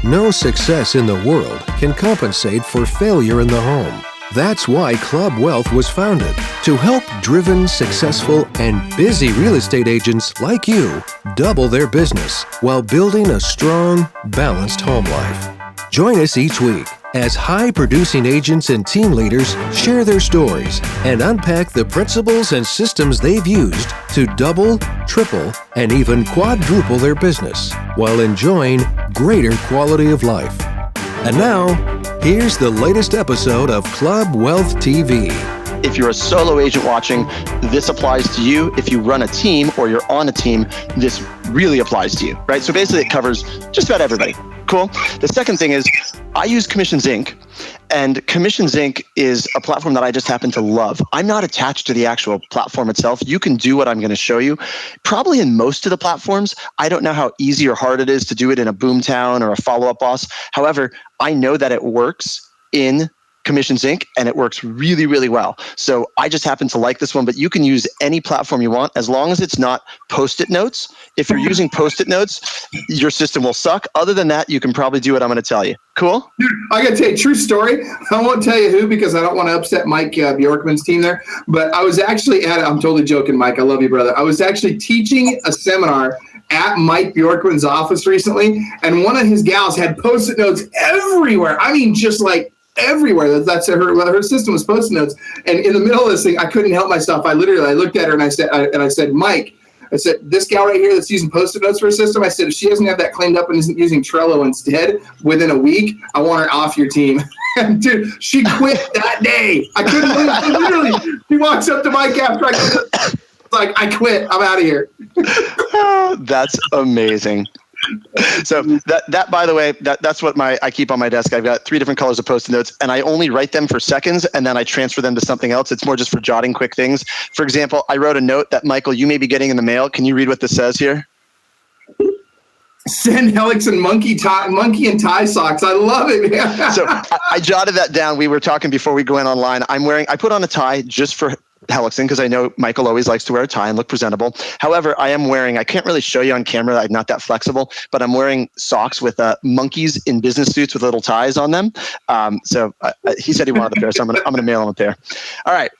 No success in the world can compensate for failure in the home. That's why Club Wealth was founded, to help driven, successful, and busy real estate agents like you double their business while building a strong, balanced home life. Join us each week as high-producing agents and team leaders share their stories and unpack the principles and systems they've used to double, triple, and even quadruple their business while enjoying greater quality of life. And now, here's the latest episode of Club Wealth TV. If you're a solo agent watching, this applies to you. If you run a team or you're on a team, this really applies to you, right? So basically it covers just about everybody. Cool. The second thing is I use Commissions Inc. And Commissions Inc. is a platform that I just happen to love. I'm not attached to the actual platform itself. You can do what I'm going to show you. Probably in most of the platforms, I don't know how easy or hard it is to do it in a Boomtown or a Follow Up Boss. However, I know that it works in Commissions Inc. and it works really, really well. So I just happen to like this one, but you can use any platform you want as long as it's not Post-it notes. If you're using Post-it notes, your system will suck. Other than that, you can probably do what I'm going to tell you. Cool? Dude, I got to tell you a true story. I won't tell you who because I don't want to upset Mike Bjorkman's team there. But I was actually I'm totally joking, Mike. I love you, brother. I was actually teaching a seminar at Mike Bjorkman's office recently, and one of his gals had Post-it notes everywhere. I mean, just like everywhere. That's her system was Post-it notes. And in the middle of this thing, I couldn't help myself. I looked at her and I said, Mike, I said, this gal right here that's using Post-it notes for her system, I said, if she doesn't have that cleaned up and isn't using Trello instead within a week, I want her off your team. Dude, she quit that day. I couldn't believe it. Literally, he walks up to Mike after I quit. Like, I quit. I'm out of here. That's amazing. So that by the way, that's what I keep on my desk. I've got 3 different colors of Post-it notes, and I only write them for seconds, and then I transfer them to something else. It's more just for jotting quick things. For example, I wrote a note that, Michael, you may be getting in the mail. Can you read what this says here? Send Helix and monkey and tie socks. I love it. So I jotted that down. We were talking before we went online. I put on a tie just for Helixon because I know Michael always likes to wear a tie and look presentable. However, I can't really show you on camera. I'm not that flexible, but I'm wearing socks with monkeys in business suits with little ties on them. So he said he wanted a pair, so I'm gonna mail him a pair. All right.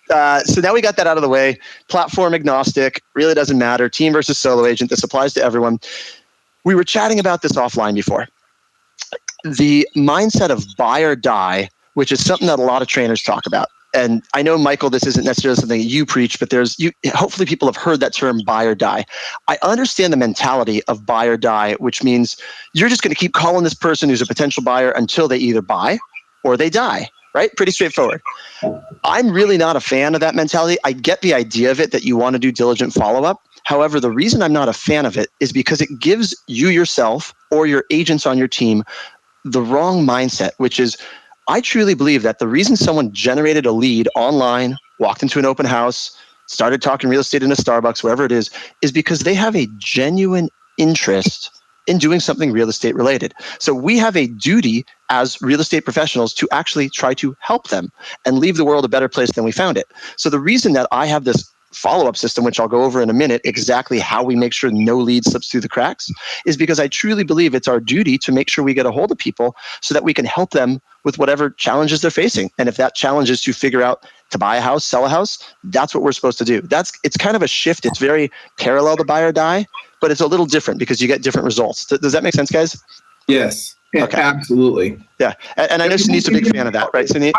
So now we got that out of the way. Platform agnostic, really doesn't matter. Team versus solo agent. This applies to everyone. We were chatting about this offline before. The mindset of buy or die, which is something that a lot of trainers talk about. And I know, Michael, this isn't necessarily something you preach, but hopefully people have heard that term buy or die. I understand the mentality of buy or die, which means you're just going to keep calling this person who's a potential buyer until they either buy or they die, right? Pretty straightforward. I'm really not a fan of that mentality. I get the idea of it that you want to do diligent follow-up. However, the reason I'm not a fan of it is because it gives you yourself or your agents on your team the wrong mindset, which is, I truly believe that the reason someone generated a lead online, walked into an open house, started talking real estate in a Starbucks, wherever it is because they have a genuine interest in doing something real estate related. So we have a duty as real estate professionals to actually try to help them and leave the world a better place than we found it. So the reason that I have this follow-up system, which I'll go over in a minute, exactly how we make sure no lead slips through the cracks, is because I truly believe it's our duty to make sure we get a hold of people so that we can help them with whatever challenges they're facing. And if that challenge is to figure out to buy a house, sell a house, that's what we're supposed to do. It's kind of a shift. It's very parallel to buy or die, but it's a little different because you get different results. Does that make sense, guys? Yes. Yeah, okay. Absolutely. Yeah, and I know Suneet's a big fan of that, right, Suneet?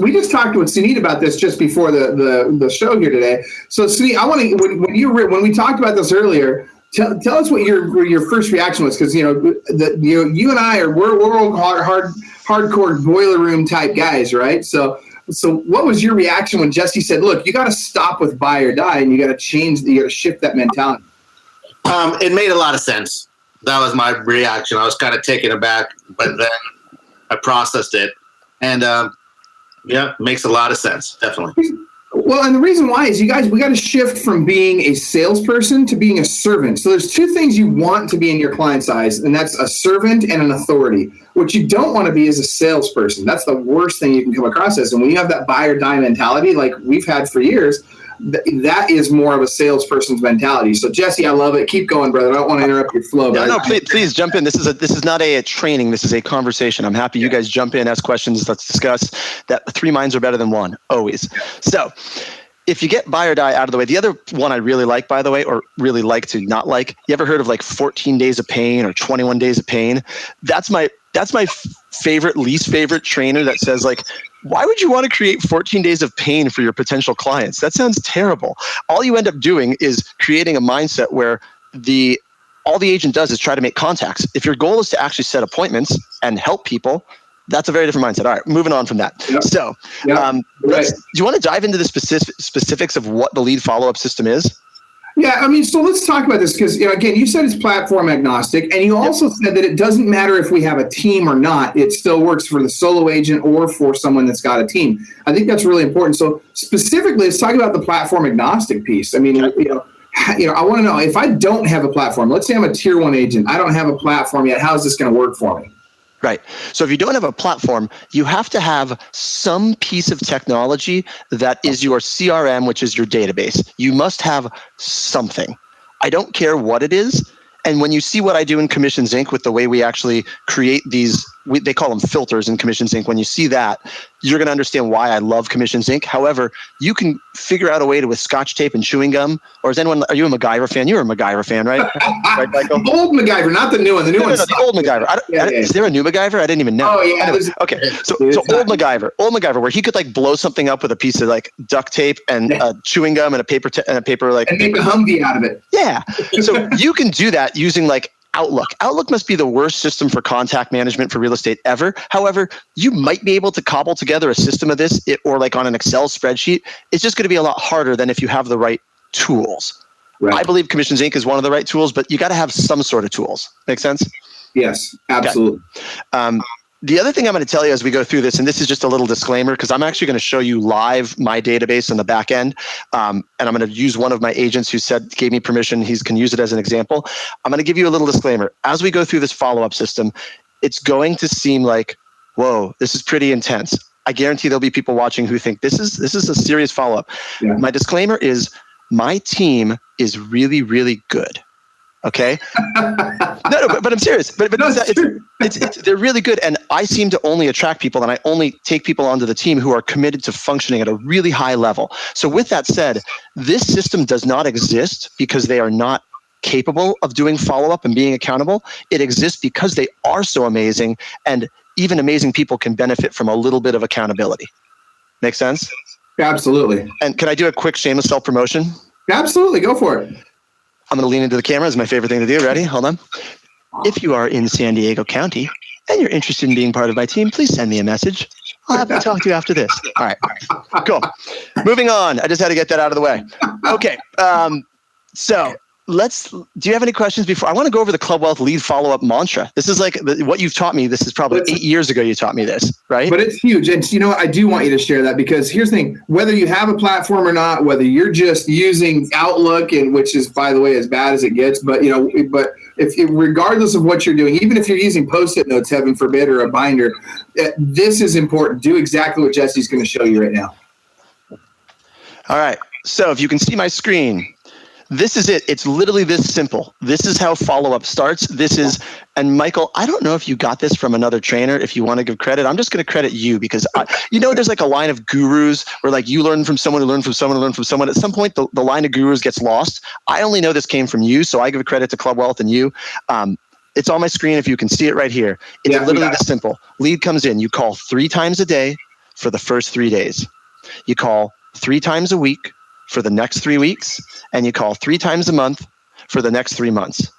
We just talked with Suneet about this just before the show here today. So Suneet, I want to when we talked about this earlier, tell us what your first reaction was, because you and I we're all hardcore boiler room type guys, right? So what was your reaction when Jesse said, "Look, you got to stop with buy or die, and you got to shift that mentality"? It made a lot of sense. That was my reaction. I was kind of taken aback, but then I processed it. And it makes a lot of sense, definitely. Well, and the reason why is we got to shift from being a salesperson to being a servant. So there's 2 things you want to be in your client's eyes, and that's a servant and an authority. What you don't want to be is a salesperson. That's the worst thing you can come across as. And when you have that buy or die mentality, like we've had for years, that is more of a salesperson's mentality. So Jesse, I love it. Keep going, brother. I don't want to interrupt your flow. No, please jump in. This is not a training. This is a conversation. I'm happy you guys jump in, ask questions. Let's discuss that. 3 minds are better than one, always. So if you get buy or die out of the way, the other one I really like, by the way, or really like to not like, you ever heard of like 14 days of pain or 21 days of pain? That's my least favorite trainer that says like, why would you want to create 14 days of pain for your potential clients? That sounds terrible. All you end up doing is creating a mindset where all the agent does is try to make contacts. If your goal is to actually set appointments and help people, that's a very different mindset. All right, moving on from that. Yep. So do you want to dive into the specifics of what the lead follow-up system is? Yeah, I mean, so let's talk about this because, again, you said it's platform agnostic, and you also said that it doesn't matter if we have a team or not. It still works for the solo agent or for someone that's got a team. I think that's really important. So specifically, let's talk about the platform agnostic piece. I mean, I want to know, if I don't have a platform, let's say I'm a tier 1 agent, I don't have a platform yet, how is this going to work for me? Right. So if you don't have a platform, you have to have some piece of technology that is your CRM, which is your database. You must have something. I don't care what it is. And when you see what I do in Commissions Inc. with the way we actually create these, they call them filters in Commissions Inc. When you see that, you're going to understand why I love Commissions Inc. However, you can figure out a way to, with Scotch tape and chewing gum, or are you a MacGyver fan? You're a MacGyver fan, right? Right, Michael? The old MacGyver, not the new one. The new one. No, the old MacGyver. Is there a new MacGyver? I didn't even know. Oh, yeah. Anyway, okay. So old MacGyver, where he could like blow something up with a piece of like duct tape and chewing gum and a paper like. And make a Humvee out of it. Yeah. So you can do that using like Outlook. Outlook must be the worst system for contact management for real estate ever. However, you might be able to cobble together a system of this or like on an Excel spreadsheet. It's just going to be a lot harder than if you have the right tools. Right. I believe Commissions Inc. is one of the right tools, but you got to have some sort of tools. Make sense? Yes, absolutely. Okay. The other thing I'm going to tell you as we go through this, and this is just a little disclaimer, because I'm actually going to show you live my database on the back end, and I'm going to use one of my agents who gave me permission. He can use it as an example. I'm going to give you a little disclaimer. As we go through this follow-up system, it's going to seem like, whoa, this is pretty intense. I guarantee there'll be people watching who think this is a serious follow-up. Yeah. My disclaimer is my team is really, really good. Okay. No, but I'm serious. But they're really good, and I seem to only attract people, and I only take people onto the team who are committed to functioning at a really high level. So with that said, this system does not exist because they are not capable of doing follow-up and being accountable. It exists because they are so amazing, and even amazing people can benefit from a little bit of accountability. Make sense? Absolutely. And can I do a quick shameless self-promotion? Absolutely. Go for it. I'm going to lean into the camera. It's my favorite thing to do. Ready? Hold on. If you are in San Diego County and you're interested in being part of my team, please send me a message. I'll have to talk to you after this. All right. Cool. Moving on. I just had to get that out of the way. Okay. So do you have any questions before? I want to go over the Club Wealth lead follow-up mantra. This is like what you've taught me. This is probably 8 years ago you taught me this, right? But it's huge. And you know what? I do want you to share that, because here's the thing. Whether you have a platform or not, whether you're just using Outlook, and which is, by the way, as bad as it gets, but if regardless of what you're doing, even if you're using Post-it notes, heaven forbid, or a binder, this is important. Do exactly what Jesse's going to show you right now. All right. So if you can see my screen, this is it. It's literally this simple. This is how follow-up starts. And Michael, I don't know if you got this from another trainer. If you want to give credit, I'm just going to credit you, because there's like a line of gurus where like you learn from someone who learned from someone who learned from someone. At some point, the line of gurus gets lost. I only know this came from you, so I give credit to Club Wealth and you. It's on my screen if you can see it right here. It's literally this simple. Lead comes in. You call 3 times a day for the first 3 days. You call 3 times a week for the next 3 weeks, and you call 3 times a month for the next 3 months.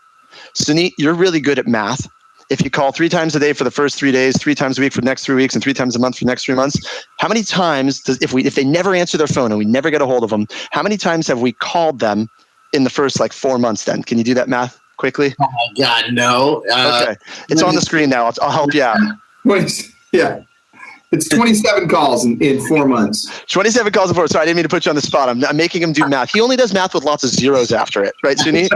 Suneet, you're really good at math. If you call 3 times a day for the first 3 days, 3 times a week for the next 3 weeks, and 3 times a month for the next 3 months, how many times if they never answer their phone and we never get a hold of them, how many times have we called them in the first 4 months then? Can you do that math quickly? Oh my God, no. Okay. It's on the screen now. I'll help you out. Yeah. It's 27 calls in 4 months. 27 calls in 4. Sorry, I didn't mean to put you on the spot. I'm making him do math. He only does math with lots of zeros after it. Right, Suneet?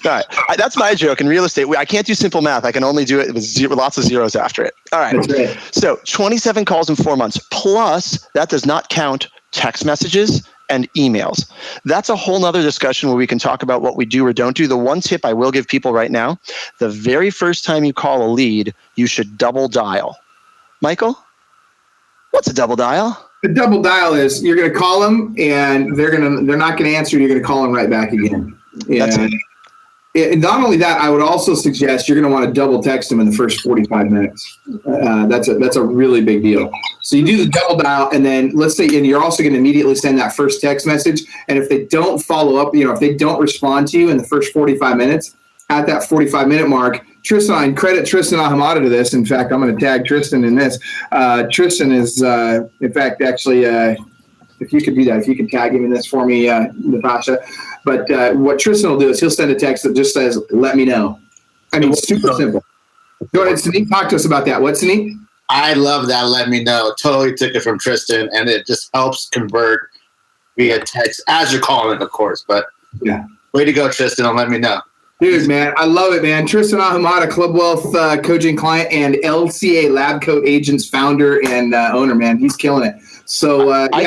right. That's my joke in real estate. I can't do simple math. I can only do it with lots of zeros after it. All right. That's right. So 27 calls in 4 months. Plus, that does not count text messages and emails. That's a whole nother discussion where we can talk about what we do or don't do. The one tip I will give people right now, the very first time you call a lead, you should double dial. Michael, what's a double dial? The double dial is you're going to call them and they're not going to answer. You're going to call them right back again. That's it. And not only that, I would also suggest you're going to want to double text them in the first 45 minutes. That's a really big deal. So you do the double dial, and then let's say, and you're also going to immediately send that first text message. And if they don't follow up, if they don't respond to you in the first 45 minutes, at that 45-minute mark, Tristan, credit Tristan Ahumada to this. In fact, I'm going to tag Tristan in this. Tristan is, in fact, actually, if you could do that, if you could tag him in this for me, Natasha. But what Tristan will do is he'll send a text that just says, "Let me know." I mean, super simple. Go ahead, Suneet. Talk to us about that. What, Suneet? I love that. Let me know. Totally took it from Tristan, and it just helps convert via text as you're calling it, of course. But yeah, way to go, Tristan. And let me know. Dude, man, I love it, man. Tristan Ahumada, Club Wealth coaching client and LCA Lab Coat Agents founder and owner, man. He's killing it. So I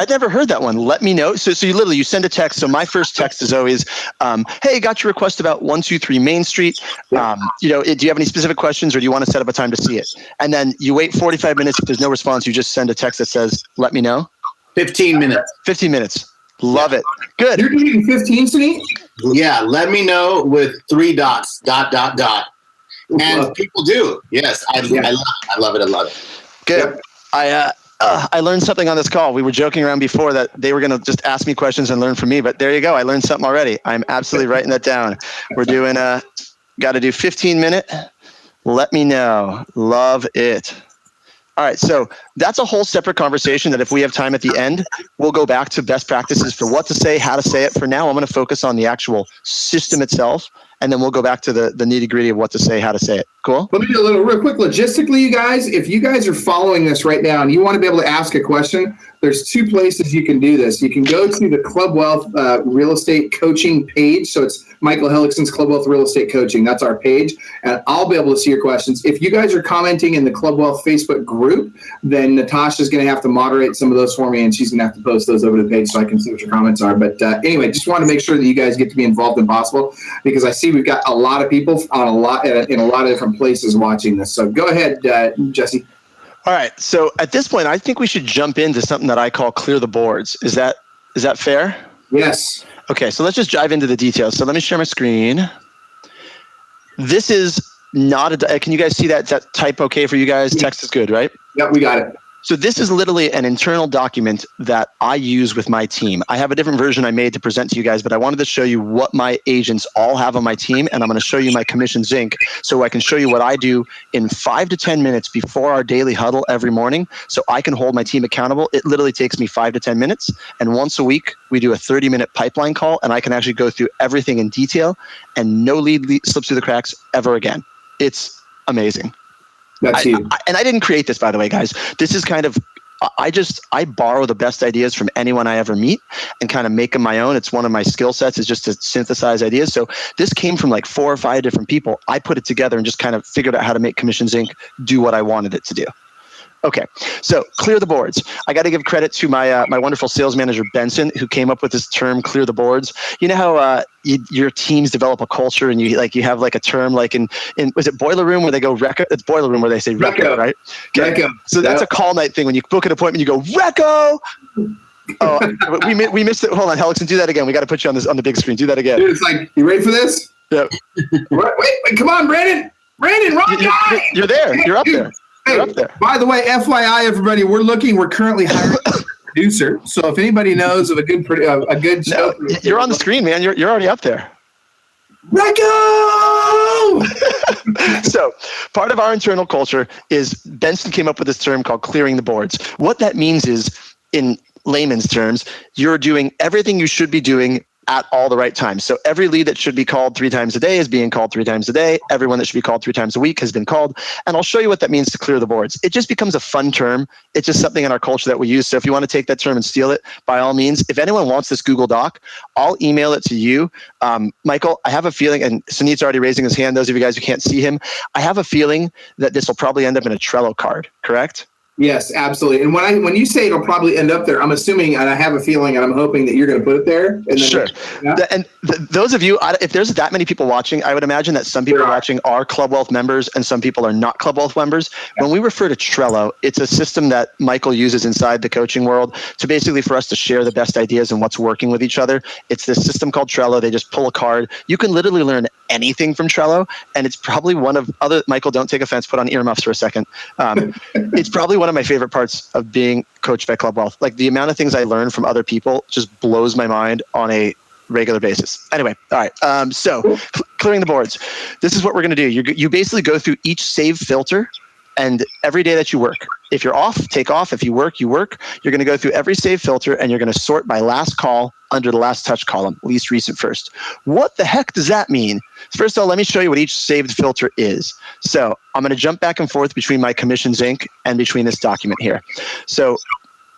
never heard that one. Let me know. So you send a text. So my first text is always, "Hey, got your request about 123 Main Street. Do you have any specific questions, or do you want to set up a time to see it?" And then you wait 45 minutes. If there's no response, you just send a text that says, "Let me know." 15 minutes. 15 minutes. Love it. Good. You're doing 15, Suneet? Yeah, let me know with 3 dots, ... And people do. Yes, I love it. I love it. Good. Yep. I learned something on this call. We were joking around before that they were going to just ask me questions and learn from me, but there you go. I learned something already. I'm absolutely writing that down. We're doing got to do 15-minute. Let me know. Love it. All right, so that's a whole separate conversation that if we have time at the end, we'll go back to best practices for what to say, how to say it. For now, I'm going to focus on the actual system itself, and then we'll go back to the nitty-gritty of what to say, how to say it. Cool? Let me do a little real quick. Logistically, you guys, if you guys are following this right now and you want to be able to ask a question, there's 2 places you can do this. You can go to the Club Wealth Real Estate Coaching page. So it's Michael Hellickson's Club Wealth Real Estate Coaching. That's our page. And I'll be able to see your questions. If you guys are commenting in the Club Wealth Facebook group, then Natasha's going to have to moderate some of those for me, and she's going to have to post those over to the page so I can see what your comments are. But anyway, just want to make sure that you guys get to be involved if possible, because I see we've got a lot of people on in a lot of different places watching this. So go ahead, Jesse. All right. So at this point, I think we should jump into something that I call clear the boards. Is that fair? Yes. Okay. So let's just dive into the details. So let me share my screen. This is not can you guys see that? Is that type okay for you guys? Yeah. Text is good, right? Yep, we got it. So this is literally an internal document that I use with my team. I have a different version I made to present to you guys, but I wanted to show you what my agents all have on my team, and I'm going to show you my commissions Inc. so I can show you what I do in 5 to 10 minutes before our daily huddle every morning so I can hold my team accountable. It literally takes me 5 to 10 minutes, and once a week we do a 30-minute pipeline call, and I can actually go through everything in detail, and no lead slips through the cracks ever again. It's amazing. That's huge. And I didn't create this, by the way, guys. This is kind of, I borrow the best ideas from anyone I ever meet and kind of make them my own. It's one of my skill sets is just to synthesize ideas. So this came from like 4 or 5 different people. I put it together and just kind of figured out how to make Commissions Inc. do what I wanted it to do. Okay, so clear the boards. I got to give credit to my my wonderful sales manager, Benson, who came up with this term, clear the boards. You know how your teams develop a culture and you have like a term like in was it Boiler Room where they go Reco? It's Boiler Room where they say Reco, right? Okay. Reco. So that's a call night thing. When you book an appointment, you go Reco. Oh, we missed it. Hold on, Hellickson, do that again. We got to put you on the big screen. Do that again. Dude, it's like, you ready for this? Yep. wait, come on, Brandon, wrong guy. You're there. You're up there. Hey, by the way, FYI, everybody, we're currently hiring a producer. So if anybody knows of a good show, you're on the screen, man. You're already up there. Let go! So part of our internal culture is Benson came up with this term called clearing the boards. What that means is, in layman's terms, you're doing everything you should be doing at all the right times. So every lead that should be called 3 times a day is being called 3 times a day. Everyone that should be called 3 times a week has been called. And I'll show you what that means to clear the boards. It just becomes a fun term. It's just something in our culture that we use. So if you want to take that term and steal it, by all means, if anyone wants this Google Doc, I'll email it to you. Michael, I have a feeling, and Sunit's already raising his hand, those of you guys who can't see him, I have a feeling that this will probably end up in a Trello card, correct? Yes, absolutely. And when you say it'll probably end up there, I'm assuming, and I have a feeling, and I'm hoping that you're going to put it there. And then sure. Those of you, if there's that many people watching, I would imagine that some people watching are Club Wealth members and some people are not Club Wealth members. Yeah. When we refer to Trello, it's a system that Michael uses inside the coaching world to basically for us to share the best ideas and what's working with each other. It's this system called Trello. They just pull a card. You can literally learn anything from Trello, and it's probably one of Michael, don't take offense, put on earmuffs for a second. It's probably one of my favorite parts of being coached by Club Wealth. Like the amount of things I learn from other people just blows my mind on a regular basis. Anyway, all right. So clearing the boards. This is what we're going to do. You basically go through each save filter, and every day that you work. If you're off, take off. If you work, you work. You're going to go through every save filter, and you're going to sort by last call under the last touch column, least recent first. What the heck does that mean? First of all, let me show you what each saved filter is. So I'm going to jump back and forth between my Commissions Inc. and between this document here. So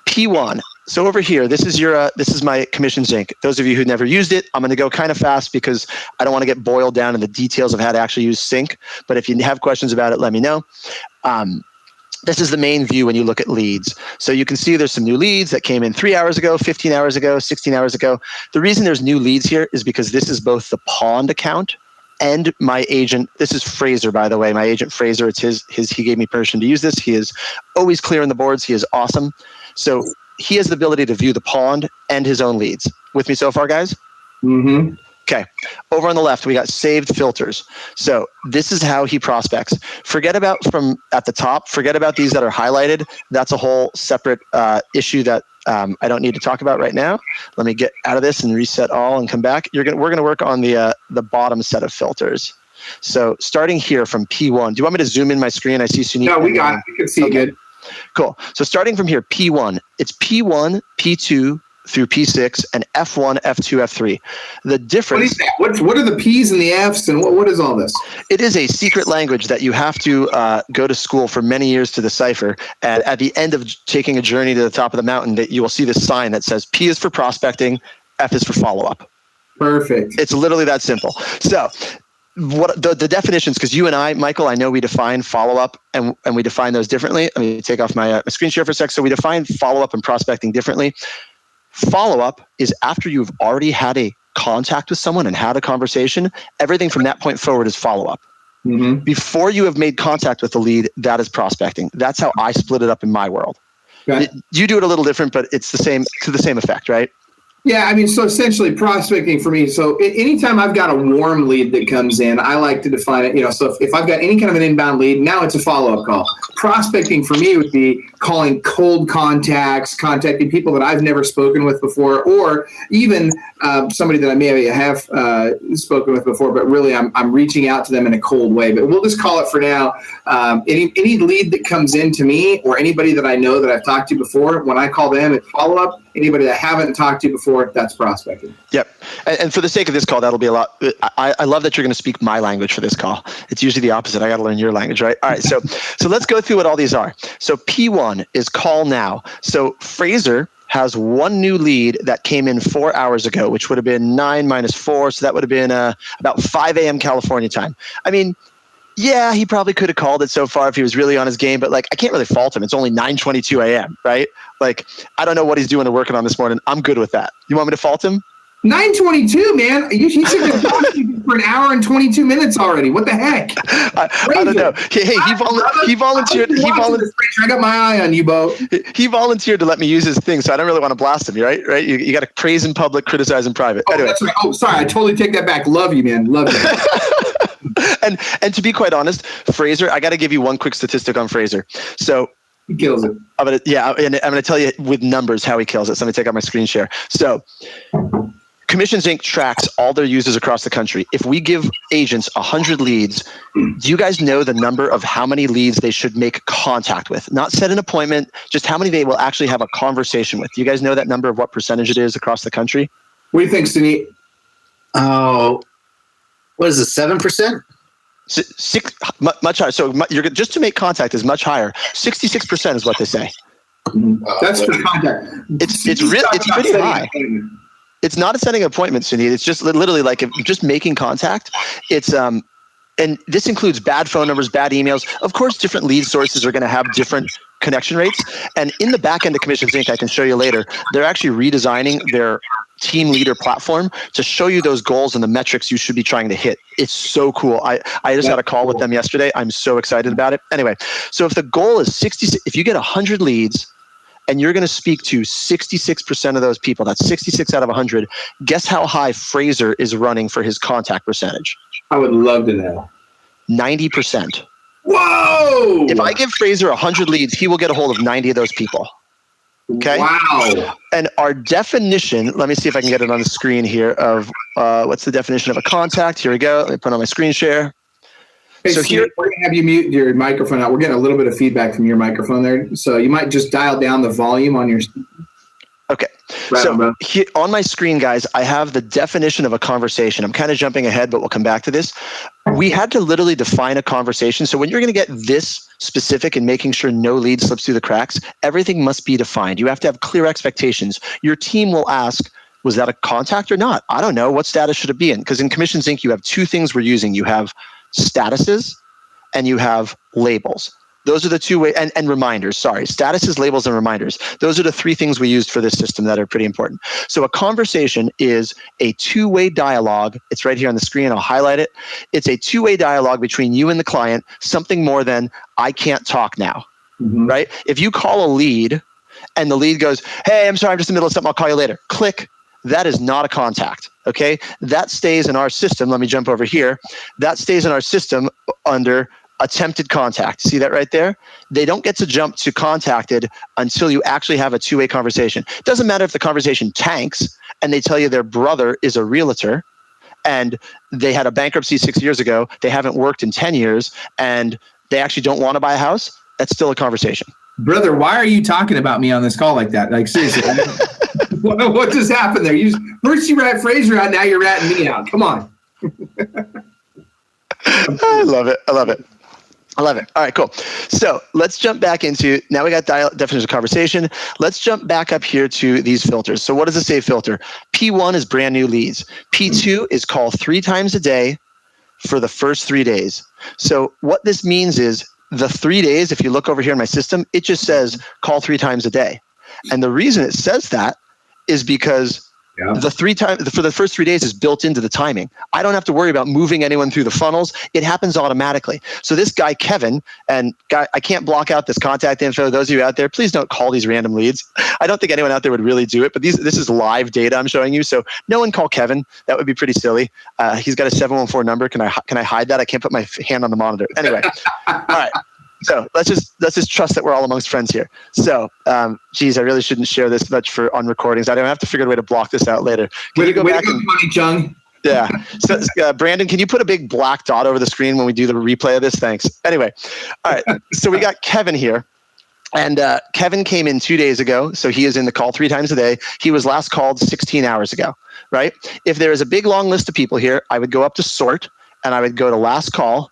P1. So over here, this is my Commissions Inc. Those of you who never used it, I'm going to go kind of fast because I don't want to get boiled down in the details of how to actually use Sync. But if you have questions about it, let me know. This is the main view when you look at leads. So you can see there's some new leads that came in 3 hours ago, 15 hours ago, 16 hours ago. The reason there's new leads here is because this is both the Pond account and my agent. This is Fraser, by the way, my agent Fraser. It's his. He gave me permission to use this. He is always clearing the boards. He is awesome. So he has the ability to view the Pond and his own leads. With me so far, guys? Mm-hmm. Okay. Over on the left, we got saved filters. So this is how he prospects. Forget about from at the top, forget about these that are highlighted. That's a whole separate issue that I don't need to talk about right now. Let me get out of this and reset all and come back. We're going to work on the bottom set of filters. So starting here from P1, do you want me to zoom in my screen? I see Sunit. No, we got it. We can see it good. Cool. So starting from here, P1, it's P1, P2, through P6 and F1, F2, F3. The difference. What is that? What are the P's and the F's and what is all this? It is a secret language that you have to go to school for many years to decipher. And at the end of taking a journey to the top of the mountain, that you will see this sign that says P is for prospecting, F is for follow-up. Perfect. It's literally that simple. So what the definitions, because you and I, Michael, I know we define follow-up and we define those differently. Let me take off my screen share for a sec. So we define follow-up and prospecting differently. Follow-up is after you've already had a contact with someone and had a conversation. Everything from that point forward is follow-up. Mm-hmm. Before you have made contact with the lead, that is prospecting. That's how I split it up in my world. Okay. You do it a little different, but it's the same to the same effect, right? Yeah, I mean, so essentially prospecting for me, so anytime I've got a warm lead that comes in, I like to define it, so if I've got any kind of an inbound lead, now it's a follow-up call. Prospecting for me would be calling cold contacts, contacting people that I've never spoken with before, or even somebody that I may have spoken with before, but really I'm reaching out to them in a cold way. But we'll just call it for now. Any lead that comes in to me or anybody that I know that I've talked to before, when I call them, it's follow-up. Anybody that I haven't talked to before, that's prospecting. Yep. And for the sake of this call, that'll be a lot. I love that you're going to speak my language for this call. It's usually the opposite. I got to learn your language, right? All right. So let's go through what all these are. So P1 is call now. So Fraser has one new lead that came in 4 hours ago, which would have been 9 minus 4. So that would have been about 5 a.m. California time. I mean, yeah, he probably could have called it so far if he was really on his game, but I can't really fault him. It's only 9:22 a.m., right? I don't know what he's doing or working on this morning. I'm good with that. You want me to fault him? 9:22, man. He should have been talking for an hour and 22 minutes already. What the heck? I don't know. Hey, he volunteered. I got my eye on you, Bo. He volunteered to let me use his thing, so I don't really want to blast him. Right? You got to praise in public, criticize in private. Oh, anyway. That's right. Oh, sorry. I totally take that back. Love you, man. Love you. And to be quite honest, Fraser, I got to give you one quick statistic on Fraser. So he kills it. I'm going to tell you with numbers how he kills it. So let me take out my screen share. So Commissions Inc. tracks all their users across the country. If we give agents 100 leads, do you guys know the number of how many leads they should make contact with? Not set an appointment, just how many they will actually have a conversation with. Do you guys know that number of what percentage it is across the country? What do you think, Sunit? Oh, what is it? 7%? Much higher. So you're just to make contact is much higher. 66% is what they say. That's for contact. It's pretty high. It's not setting an appointment, Cindy. It's just literally like if just making contact. It's and this includes bad phone numbers, bad emails. Of course, different lead sources are going to have different connection rates. And in the back end of Commissions Inc., I can show you later, they're actually redesigning their team leader platform to show you those goals and the metrics you should be trying to hit. It's so cool. I just had a call with them yesterday. I'm so excited about it. Anyway, so if the goal is 60, if you get 100 leads and you're going to speak to 66% of those people, that's 66 out of 100, guess how high Fraser is running for his contact percentage? I would love to know. 90%. Whoa! If I give Fraser 100 leads, he will get a hold of 90 of those people. Okay. Wow. And our definition, let me see if I can get it on the screen here of what's the definition of a contact? Here we go. Let me put on my screen share. Hey, so Steve, here, we're going to have you mute your microphone out. We're getting a little bit of feedback from your microphone there. So you might just dial down the volume on your. Okay. Right So here, on my screen, guys, I have the definition of a conversation. I'm kind of jumping ahead, but we'll come back to this. We had to literally define a conversation. So when you're going to get this specific and making sure no lead slips through the cracks, everything must be defined. You have to have clear expectations. Your team will ask, was that a contact or not? I don't know. What status should it be in? Because in Commissions Inc., you have two things we're using. You have statuses and you have labels. Those are the two way and reminders. Sorry, statuses, labels, and reminders. Those are the three things we used for this system that are pretty important. So a conversation is a two-way dialogue. It's right here on the screen. I'll highlight it. It's a two-way dialogue between you and the client, something more than I can't talk now, right? If you call a lead and the lead goes, hey, I'm sorry, I'm just in the middle of something. I'll call you later. Click. That is not a contact, okay? That stays in our system. Let me jump over here. That stays in our system under attempted contact. See that right there? They don't get to jump to contacted until you actually have a two-way conversation. It doesn't matter if the conversation tanks and they tell you their brother is a realtor and they had a bankruptcy 6 years ago, they haven't worked in 10 years, and they actually don't want to buy a house. That's still a conversation. Brother, why are you talking about me on this call like that? Like, seriously, what just happened there? First you rat Fraser out, now you're ratting me out. Come on. I love it. I love it. I love it. All right, cool. So let's jump back into, now we got definition of conversation. Let's jump back up here to these filters. So what does it say filter? P1 is brand new leads. P2 is call 3 times a day for the first 3 days. So what this means is the 3 days, if you look over here in my system, it just says call 3 times a day. And the reason it says that is because the 3 times for the first 3 days is built into the timing. I don't have to worry about moving anyone through the funnels. It happens automatically. So this guy, Kevin, and I can't block out this contact info. Those of you out there, please don't call these random leads. I don't think anyone out there would really do it, but this is live data I'm showing you. So no one call Kevin. That would be pretty silly. He's got a 714 number. Can I hide that? I can't put my hand on the monitor. Anyway, all right. So let's just trust that we're all amongst friends here. So, geez, I really shouldn't share this much on recordings. I don't have to figure out a way to block this out later. Can you go back? Funny, Chung. Yeah. So, Brandon, can you put a big black dot over the screen when we do the replay of this? Thanks. Anyway, all right. So we got Kevin here. And Kevin came in 2 days ago. So he is in the call 3 times a day. He was last called 16 hours ago, right? If there is a big, long list of people here, I would go up to sort and I would go to last call.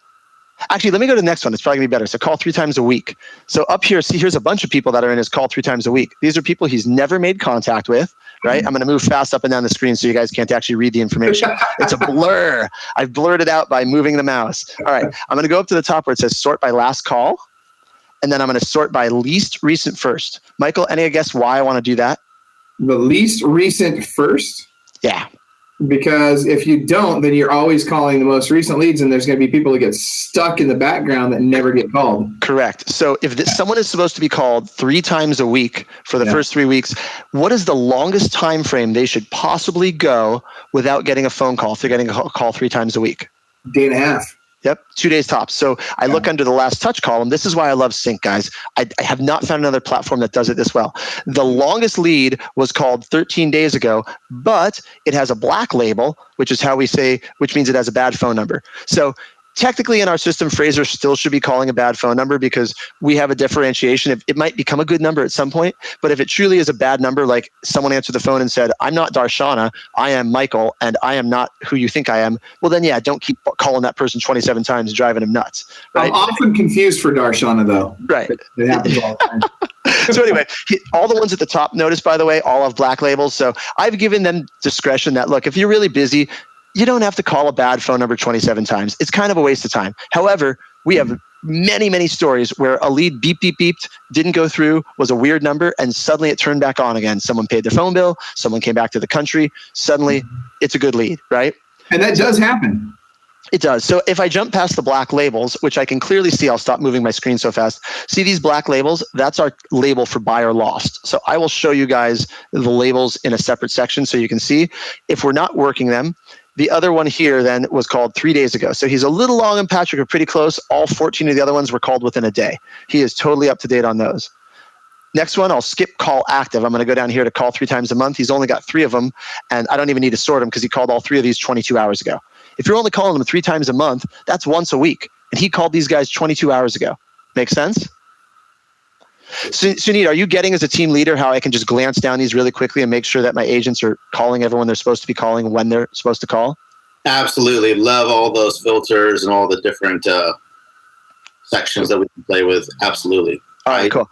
Actually, let me go to the next one. It's probably going to be better. So call 3 times a week. So up here, see, here's a bunch of people that are in his call 3 times a week. These are people he's never made contact with, right? I'm going to move fast up and down the screen so you guys can't actually read the information. It's a blur. I've blurred it out by moving the mouse. All right. I'm going to go up to the top where it says sort by last call. And then I'm going to sort by least recent first. Michael, any guess why I want to do that? The least recent first? Yeah. Because if you don't, then you're always calling the most recent leads, and there's going to be people that get stuck in the background that never get called. Correct. So if someone is supposed to be called 3 times a week for the first 3 weeks, what is the longest time frame they should possibly go without getting a phone call if they're getting a call 3 times a week? Day and a half. Yep, 2 days tops. So I look under the last touch column. This is why I love Sync, guys. I have not found another platform that does it this well. The longest lead was called 13 days ago, but it has a black label, which is how we say, which means it has a bad phone number. So technically in our system, Fraser still should be calling a bad phone number because we have a differentiation. It might become a good number at some point, but if it truly is a bad number, like someone answered the phone and said, I'm not Darshana, I am Michael, and I am not who you think I am, well then, yeah, don't keep calling that person 27 times, driving him nuts. Right? I'm often confused for Darshana, though. Right. It happens all the time. So anyway, all the ones at the top, notice, by the way, all have black labels. So I've given them discretion that, look, if you're really busy, you don't have to call a bad phone number 27 times. It's kind of a waste of time. However, we have many, many stories where a lead beep, beep, beeped, didn't go through, was a weird number, and suddenly it turned back on again. Someone paid their phone bill, someone came back to the country, suddenly it's a good lead, right? And that does happen. It does. So if I jump past the black labels, which I can clearly see, I'll stop moving my screen so fast. See these black labels? That's our label for buyer lost. So I will show you guys the labels in a separate section so you can see. If we're not working them, the other one here then was called 3 days ago. So he's a little long and Patrick are pretty close. All 14 of the other ones were called within a day. He is totally up to date on those. Next one, I'll skip call active. I'm going to go down here to call 3 times a month. He's only got 3 of them, and I don't even need to sort them because he called all 3 of these 22 hours ago. If you're only calling them 3 times a month, that's once a week. And he called these guys 22 hours ago. Make sense? Sunit, are you getting as a team leader how I can just glance down these really quickly and make sure that my agents are calling everyone they're supposed to be calling when they're supposed to call? Absolutely. Love all those filters and all the different sections that we can play with. Absolutely. All right, cool.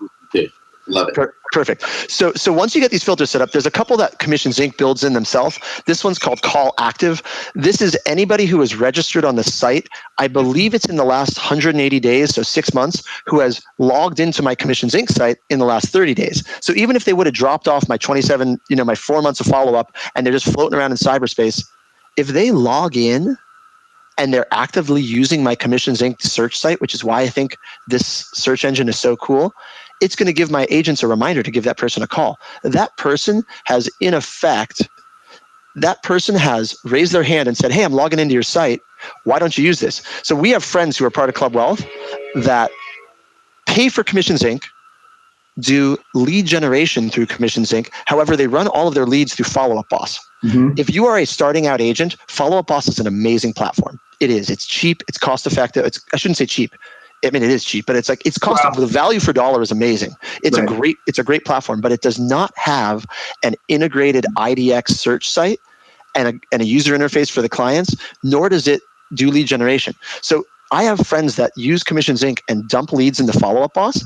Love it. Perfect. So once you get these filters set up, there's a couple that Commissions Inc. builds in themselves. This one's called Call Active. This is anybody who is registered on the site. I believe it's in the last 180 days, so 6 months, who has logged into my Commissions Inc. site in the last 30 days. So even if they would have dropped off my 27, my 4 months of follow-up, and they're just floating around in cyberspace, if they log in and they're actively using my Commissions Inc. search site, which is why I think this search engine is so cool, it's going to give my agents a reminder to give that person a call. That person has, in effect, raised their hand and said, hey, I'm logging into your site. Why don't you use this? So we have friends who are part of Club Wealth that pay for Commissions Inc., do lead generation through Commissions Inc. However, they run all of their leads through Follow Up Boss. Mm-hmm. If you are a starting out agent, Follow Up Boss is an amazing platform. It is. It's cheap. It's cost effective. I shouldn't say cheap. I mean, it is cheap, but it's cost. Wow. The value for dollar is amazing. It's right. It's a great platform, but it does not have an integrated IDX search site and a user interface for the clients, nor does it do lead generation. So I have friends that use Commissions Inc. and dump leads into Follow Up Boss,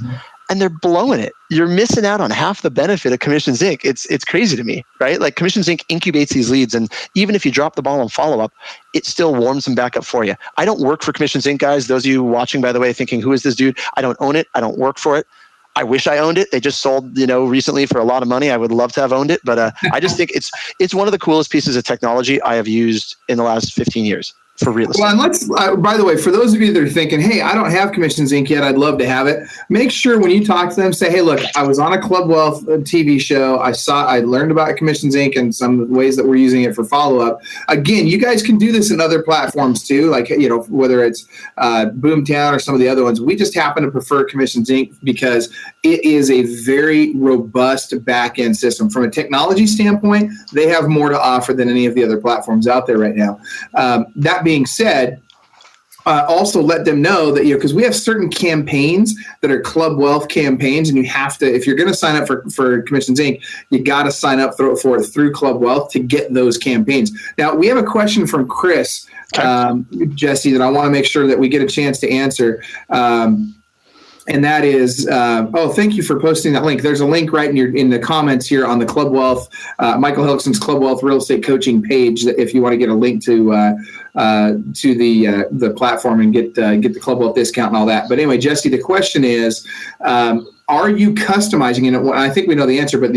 and they're blowing it. You're missing out on half the benefit of Commissions Inc. It's crazy to me, right? Like Commissions Inc. incubates these leads, and even if you drop the ball on follow-up, it still warms them back up for you. I don't work for Commissions Inc., guys. Those of you watching, by the way, thinking, who is this dude? I don't own it. I don't work for it. I wish I owned it. They just sold, recently for a lot of money. I would love to have owned it, but I just think it's one of the coolest pieces of technology I have used in the last 15 years. For real estate. Well, and let's, by the way, for those of you that are thinking, hey, I don't have Commissions Inc. yet, I'd love to have it. Make sure when you talk to them, say, hey, look, I was on a Club Wealth TV show. I learned about Commissions Inc. and some ways that we're using it for follow-up. Again, you guys can do this in other platforms too, like, whether it's Boomtown or some of the other ones. We just happen to prefer Commissions Inc. because it is a very robust back-end system. From a technology standpoint, they have more to offer than any of the other platforms out there right now. That being said, also let them know that, because we have certain campaigns that are Club Wealth campaigns, and you have to, if you're going to sign up for Commissions Inc., you got to sign up for it through Club Wealth to get those campaigns. Now, we have a question from Chris, Jesse, that I want to make sure that we get a chance to answer. And that is, thank you for posting that link. There's a link right in the comments here on the Club Wealth, Michael Hellickson's Club Wealth Real Estate Coaching page. If you want to get a link to the platform and get the Club Wealth discount and all that. But anyway, Jesse, the question is, are you customizing? And I think we know the answer, but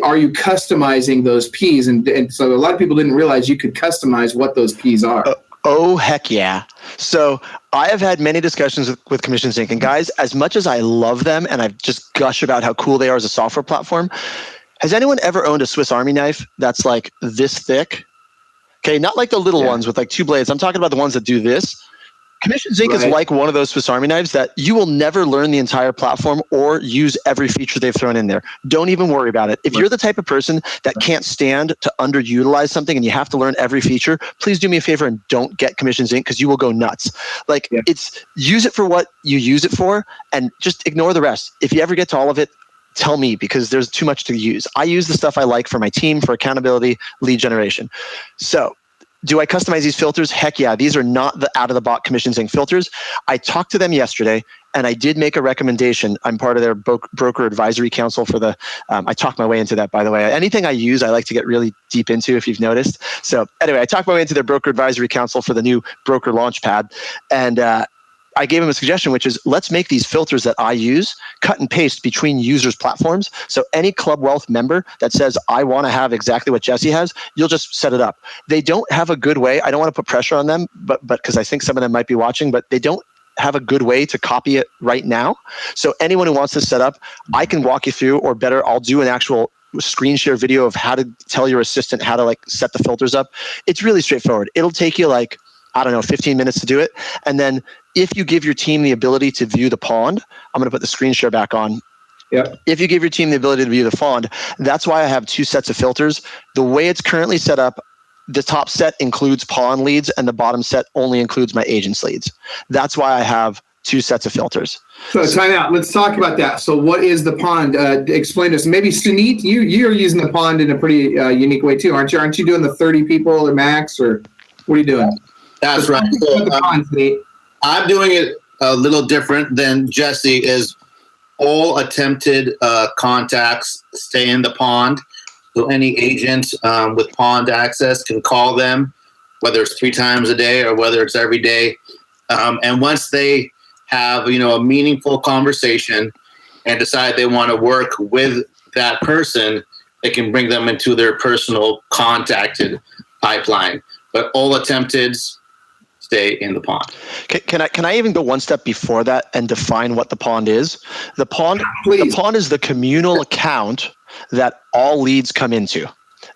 are you customizing those Ps? And so a lot of people didn't realize you could customize what those Ps are. Oh, heck yeah. So I have had many discussions with Commissions Inc. And guys, as much as I love them and I've just gush about how cool they are as a software platform, has anyone ever owned a Swiss Army knife that's like this thick? Okay, not like the little ones with like 2 blades. I'm talking about the ones that do this. Commissions Inc. is like one of those Swiss Army knives that you will never learn the entire platform or use every feature they've thrown in there. Don't even worry about it. If you're the type of person that can't stand to underutilize something and you have to learn every feature, please do me a favor and don't get Commissions Inc. because you will go nuts. Like it's use it for what you use it for and just ignore the rest. If you ever get to all of it, tell me because there's too much to use. I use the stuff I like for my team, for accountability, lead generation. So do I customize these filters? Heck yeah. These are not the out-of-the-box Commissions Inc. filters. I talked to them yesterday, and I did make a recommendation. I'm part of their broker advisory council for the I talked my way into that, by the way. Anything I use, I like to get really deep into, if you've noticed. So anyway, I talked my way into their broker advisory council for the new broker launchpad. And I gave him a suggestion, which is let's make these filters that I use cut and paste between users' platforms. So any Club Wealth member that says, I want to have exactly what Jesse has, you'll just set it up. They don't have a good way. I don't want to put pressure on them, but because I think some of them might be watching, but they don't have a good way to copy it right now. So anyone who wants this set up, I can walk you through, or better, I'll do an actual screen share video of how to tell your assistant how to like set the filters up. It's really straightforward. It'll take you like, I don't know, 15 minutes to do it. And then if you give your team the ability to view the pond, I'm going to put the screen share back on. Yep. If you give your team the ability to view the pond, that's why I have two sets of filters. The way it's currently set up, the top set includes pond leads and the bottom set only includes my agents leads. That's why I have two sets of filters. So time out. Let's talk about that. So what is the pond? Explain to us. Maybe Sunit, you're using the pond in a pretty unique way too, aren't you? Aren't you doing the 30 people or max, or what are you doing? That's right. So, I'm doing it a little different than Jesse. Is all attempted contacts stay in the pond. So any agent with pond access can call them, whether it's 3 times a day or whether it's every day. And once they have a meaningful conversation and decide they want to work with that person, they can bring them into their personal contacted pipeline. But all attempteds stay in the pond. Can I even go one step before that and define what the pond is? The pond is the communal account that all leads come into.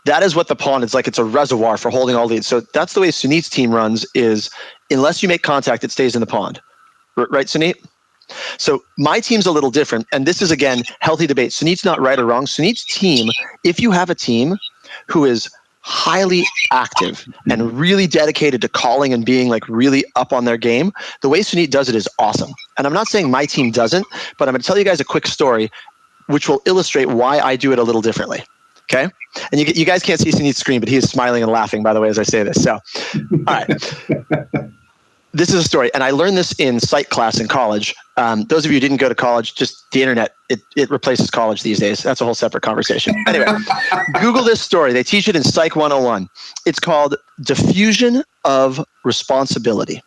That is what the pond is like. It's a reservoir for holding all leads. So that's the way Sunit's team runs is unless you make contact, it stays in the pond. Right, Sunit? So my team's a little different. And this is, again, healthy debate. Sunit's not right or wrong. Sunit's team, if you have a team who is highly active and really dedicated to calling and being like really up on their game, the way Sunit does it is awesome. And I'm not saying my team doesn't, but I'm going to tell you guys a quick story which will illustrate why I do it a little differently. Okay? And you guys can't see Sunit's screen, but he is smiling and laughing, by the way, as I say this. So, all right. This is a story, and I learned this in psych class in college. Those of you who didn't go to college, just the internet, it replaces college these days. That's a whole separate conversation. Anyway, Google this story. They teach it in Psych 101. It's called Diffusion of Responsibility.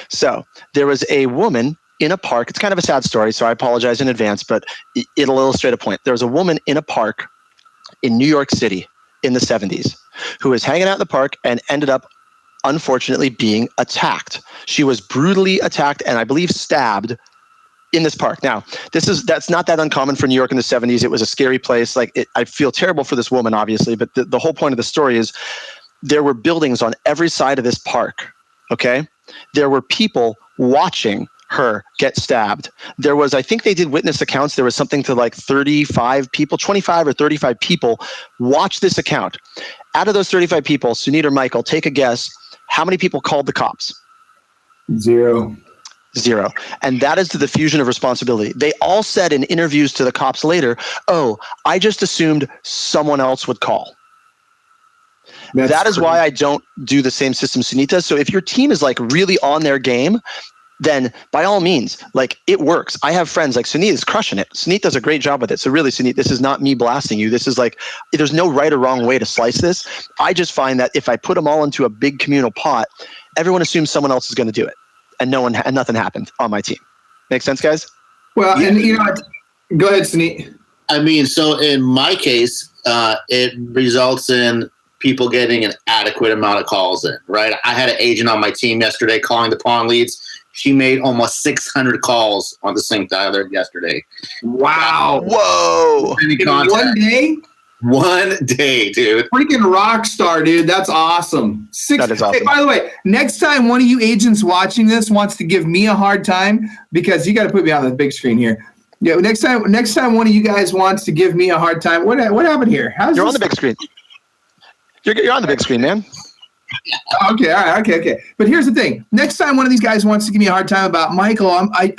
So there was a woman in a park. It's kind of a sad story, so I apologize in advance, but it'll illustrate a point. There was a woman in a park in New York City in the 70s who was hanging out in the park and ended up unfortunately being attacked. She was brutally attacked and I believe stabbed in this park. Now, that's not that uncommon for New York in the 70s. It was a scary place. I feel terrible for this woman, obviously, but the whole point of the story is there were buildings on every side of this park, okay? There were people watching her get stabbed. There was, I think they did witness accounts. There was something to like 35 people, 25 or 35 people watch this account. Out of those 35 people, Sunit or Michael, take a guess. How many people called the cops? Zero. And that is the diffusion of responsibility. They all said in interviews to the cops later, oh, I just assumed someone else would call. That is why I don't do the same system Sunit does. So if your team is like really on their game, then by all means, like it works. I have friends like Sunit is crushing it. Sunit does a great job with it. So really, Sunit, this is not me blasting you. This is like, there's no right or wrong way to slice this. I just find that if I put them all into a big communal pot, everyone assumes someone else is going to do it. And nothing happened on my team. Make sense, guys? Well, and go ahead, Sunit. I mean, so in my case, it results in people getting an adequate amount of calls in, right? I had an agent on my team yesterday calling the pond leads. She made almost 600 calls on the sync dialer yesterday. Wow. Whoa. In one day? 1 day, dude. Freaking rock star, dude. That's awesome. That is awesome. Hey, by the way, next time one of you agents watching this wants to give me a hard time, because you got to put me on the big screen here. Yeah, next time one of you guys wants to give me a hard time, what happened here? You're on the big screen. You're on the big screen, man. Okay, all right, okay. But here's the thing. Next time one of these guys wants to give me a hard time about Michael, I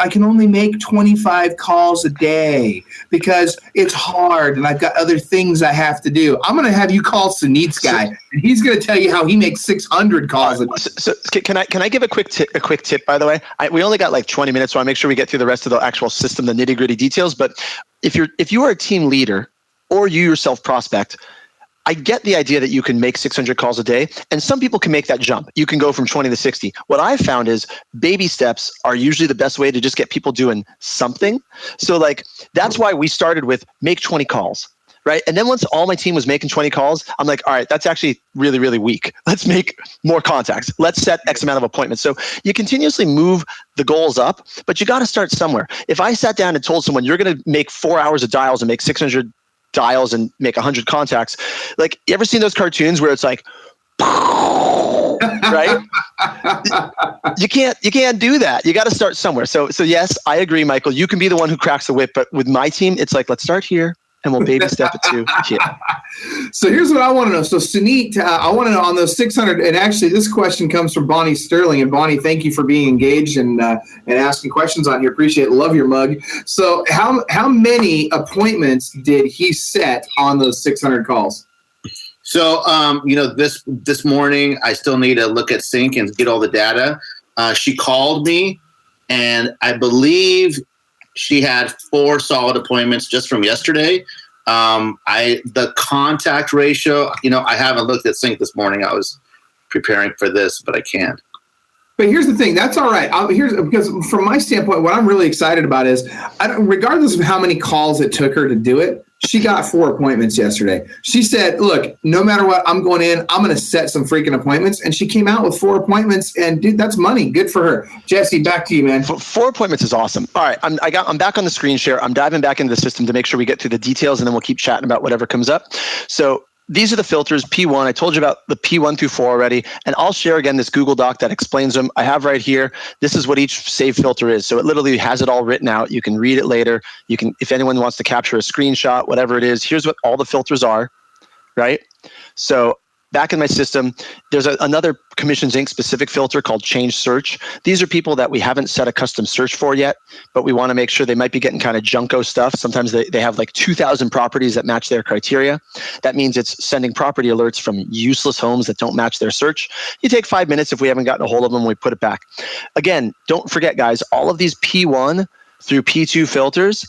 can only make 25 calls a day because it's hard and I've got other things I have to do. I'm going to have you call Sunit's guy, and he's going to tell you how he makes 600 calls a day. So can I give a quick tip, by the way? We only got like 20 minutes, so I make sure we get through the rest of the actual system, the nitty-gritty details. But if you are a team leader or you yourself prospect, I get the idea that you can make 600 calls a day, and some people can make that jump. You can go from 20 to 60. What I've found is baby steps are usually the best way to just get people doing something. So like, that's why we started with make 20 calls, right? And then once all my team was making 20 calls, I'm like, all right, that's actually really, really weak. Let's make more contacts. Let's set X amount of appointments. So you continuously move the goals up, but you got to start somewhere. If I sat down and told someone you're going to make 4 hours of dials and make 600 dials and make 100 contacts, like, you ever seen those cartoons where it's like, right? You can't do that. You got to start somewhere. So yes, I agree, Michael. You can be the one who cracks the whip, but with my team, it's like, let's start here and we'll baby step it to here. So here's what I want to know. So Sunit, I want to know on those 600, and actually this question comes from Bonnie Sterling. And Bonnie, thank you for being engaged and asking questions on here. Appreciate it. Love your mug. So how many appointments did he set on those 600 calls? So, this morning, I still need to look at Sync and get all the data. She called me, and I believe she had 4 solid appointments just from yesterday. The contact ratio, I haven't looked at Sync this morning. I was preparing for this, but I can't. But here's the thing. That's all right. Because from my standpoint, what I'm really excited about is, regardless of how many calls it took her to do it, she got 4 appointments yesterday. She said, look, no matter what, I'm going in, I'm going to set some freaking appointments. And she came out with 4 appointments, and dude, that's money. Good for her. Jesse, back to you, man. 4 appointments is awesome. All right. I'm back on the screen share. I'm diving back into the system to make sure we get through the details, and then we'll keep chatting about whatever comes up. So these are the filters, P1. I told you about the P1 through 4 already, and I'll share again this Google Doc that explains them. I have right here. This is what each save filter is. So it literally has it all written out. You can read it later. You can, if anyone wants to capture a screenshot, whatever it is, here's what all the filters are, right? So back in my system, there's another Commissions Inc. specific filter called Change Search. These are people that we haven't set a custom search for yet, but we want to make sure they might be getting kind of junko stuff. Sometimes they have like 2,000 properties that match their criteria. That means it's sending property alerts from useless homes that don't match their search. You take 5 minutes. If we haven't gotten a hold of them, we put it back. Again, don't forget, guys, all of these P1 through P2 filters,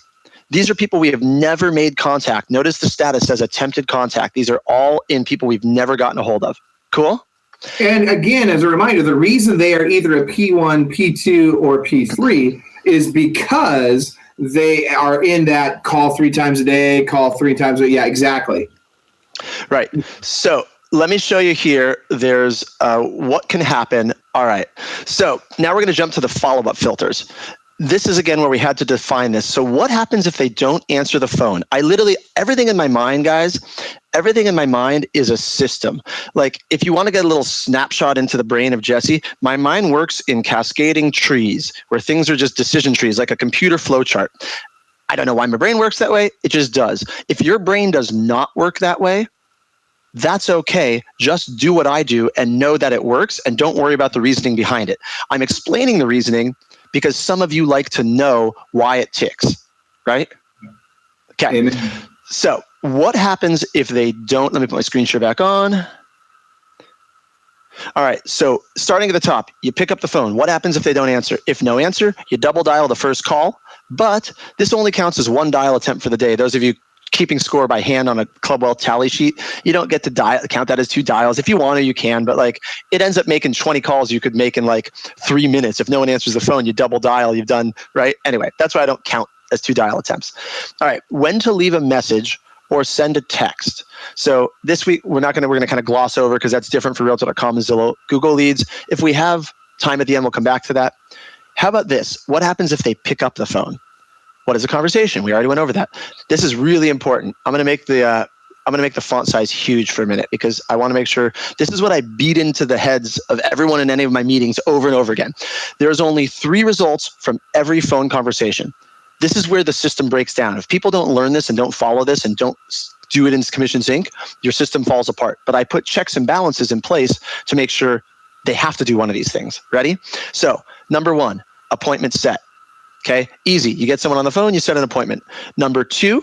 these are people we have never made contact. Notice the status says attempted contact. These are all in people we've never gotten a hold of. Cool? And again, as a reminder, the reason they are either a P1, P2, or P3 is because they are in that call 3 times a day, call 3 times a day. Yeah, exactly. Right. So let me show you here. There's what can happen. All right. So now we're going to jump to the follow-up filters. This is, again, where we had to define this. So what happens if they don't answer the phone? Everything in my mind, guys, everything in my mind is a system. Like, if you want to get a little snapshot into the brain of Jesse, my mind works in cascading trees where things are just decision trees, like a computer flow chart. I don't know why my brain works that way. It just does. If your brain does not work that way, that's okay. Just do what I do and know that it works, and don't worry about the reasoning behind it. I'm explaining the reasoning because some of you like to know why it ticks, right? Okay. Amen. So what happens if they don't? Let me put my screen share back on. All right. So starting at the top, you pick up the phone. What happens if they don't answer? If no answer, you double dial the first call, but this only counts as 1 dial attempt for the day. Those of you keeping score by hand on a Club Wealth tally sheet, you don't get to count that as 2 dials. If you want to, you can, but like, it ends up making 20 calls you could make in like 3 minutes. If no one answers the phone, you double dial, you've done, right? Anyway, that's why I don't count as 2 dial attempts. All right, when to leave a message or send a text. So this week, we're going to kind of gloss over because that's different for Realtor.com and Zillow Google Leads. If we have time at the end, we'll come back to that. How about this? What happens if they pick up the phone? What is a conversation? We already went over that. This is really important. I'm going to make the I'm going to make the font size huge for a minute because I want to make sure this is what I beat into the heads of everyone in any of my meetings over and over again. There's only 3 results from every phone conversation. This is where the system breaks down. If people don't learn this and don't follow this and don't do it in Commissions Inc., your system falls apart. But I put checks and balances in place to make sure they have to do one of these things. Ready? So, number 1, appointment set. Okay, easy. You get someone on the phone, you set an appointment. Number 2,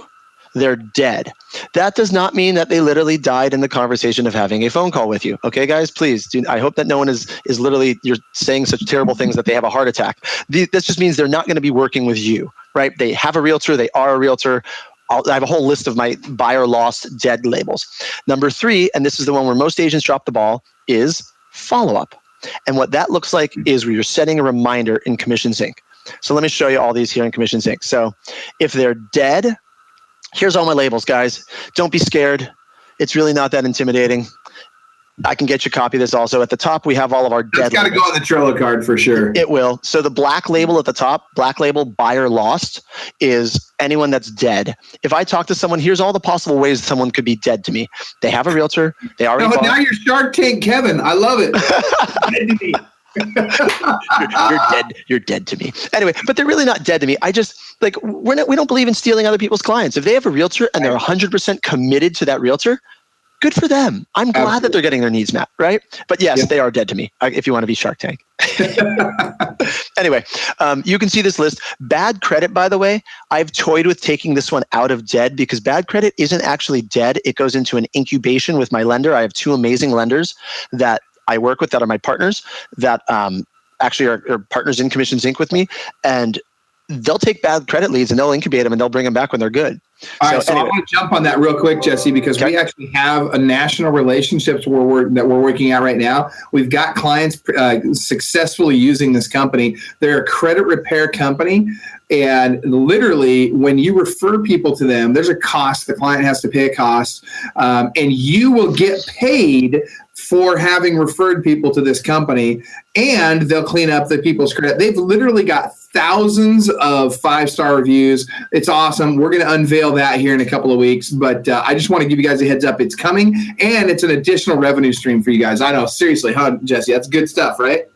they're dead. That does not mean that they literally died in the conversation of having a phone call with you. Okay, guys, please. I hope that no one is literally, you're saying such terrible things that they have a heart attack. This just means they're not going to be working with you, right? They have a realtor, they are a realtor. I have a whole list of my buyer lost dead labels. Number 3, and this is the one where most agents drop the ball, is follow-up. And what that looks like is where you're setting a reminder in Commissions Inc. So let me show you all these here in Commissions Inc. So if they're dead, here's all my labels, guys. Don't be scared. It's really not that intimidating. I can get you a copy of this also. At the top, we have all of our dead That's got to go on the Trello card for sure. It will. So the black label at the top, black label buyer lost, is anyone that's dead. If I talk to someone, here's all the possible ways someone could be dead to me. They have a realtor. They already bought. Now you're Shark Tank Kevin. I love it. Dead to me. You're dead to me. Anyway, but they're really not dead to me. I just we don't believe in stealing other people's clients. If they have a realtor and they're 100% committed to that realtor, good for them. I'm glad that they're getting their needs met, right? But yes, they are dead to me. If you want to be Shark Tank. Anyway, you can see this list. Bad credit, by the way, I've toyed with taking this one out of dead because bad credit isn't actually dead. It goes into an incubation with my lender. I have 2 amazing lenders that I work with that are my partners that actually are partners in Commissions Inc. with me, and they'll take bad credit leads and they'll incubate them and they'll bring them back when they're good. All right, so anyway. I want to jump on that real quick, Jesse, because we actually have a national relationships that we're working out right now. We've got clients successfully using this company. They're a credit repair company. And literally, when you refer people to them, there's a cost. The client has to pay a cost. And you will get paid for having referred people to this company. And they'll clean up the people's credit. They've literally got thousands of 5-star reviews. It's awesome. We're going to unveil that here in a couple of weeks. But I just want to give you guys a heads up. It's coming. And it's an additional revenue stream for you guys. I know. Seriously, huh, Jesse? That's good stuff, right?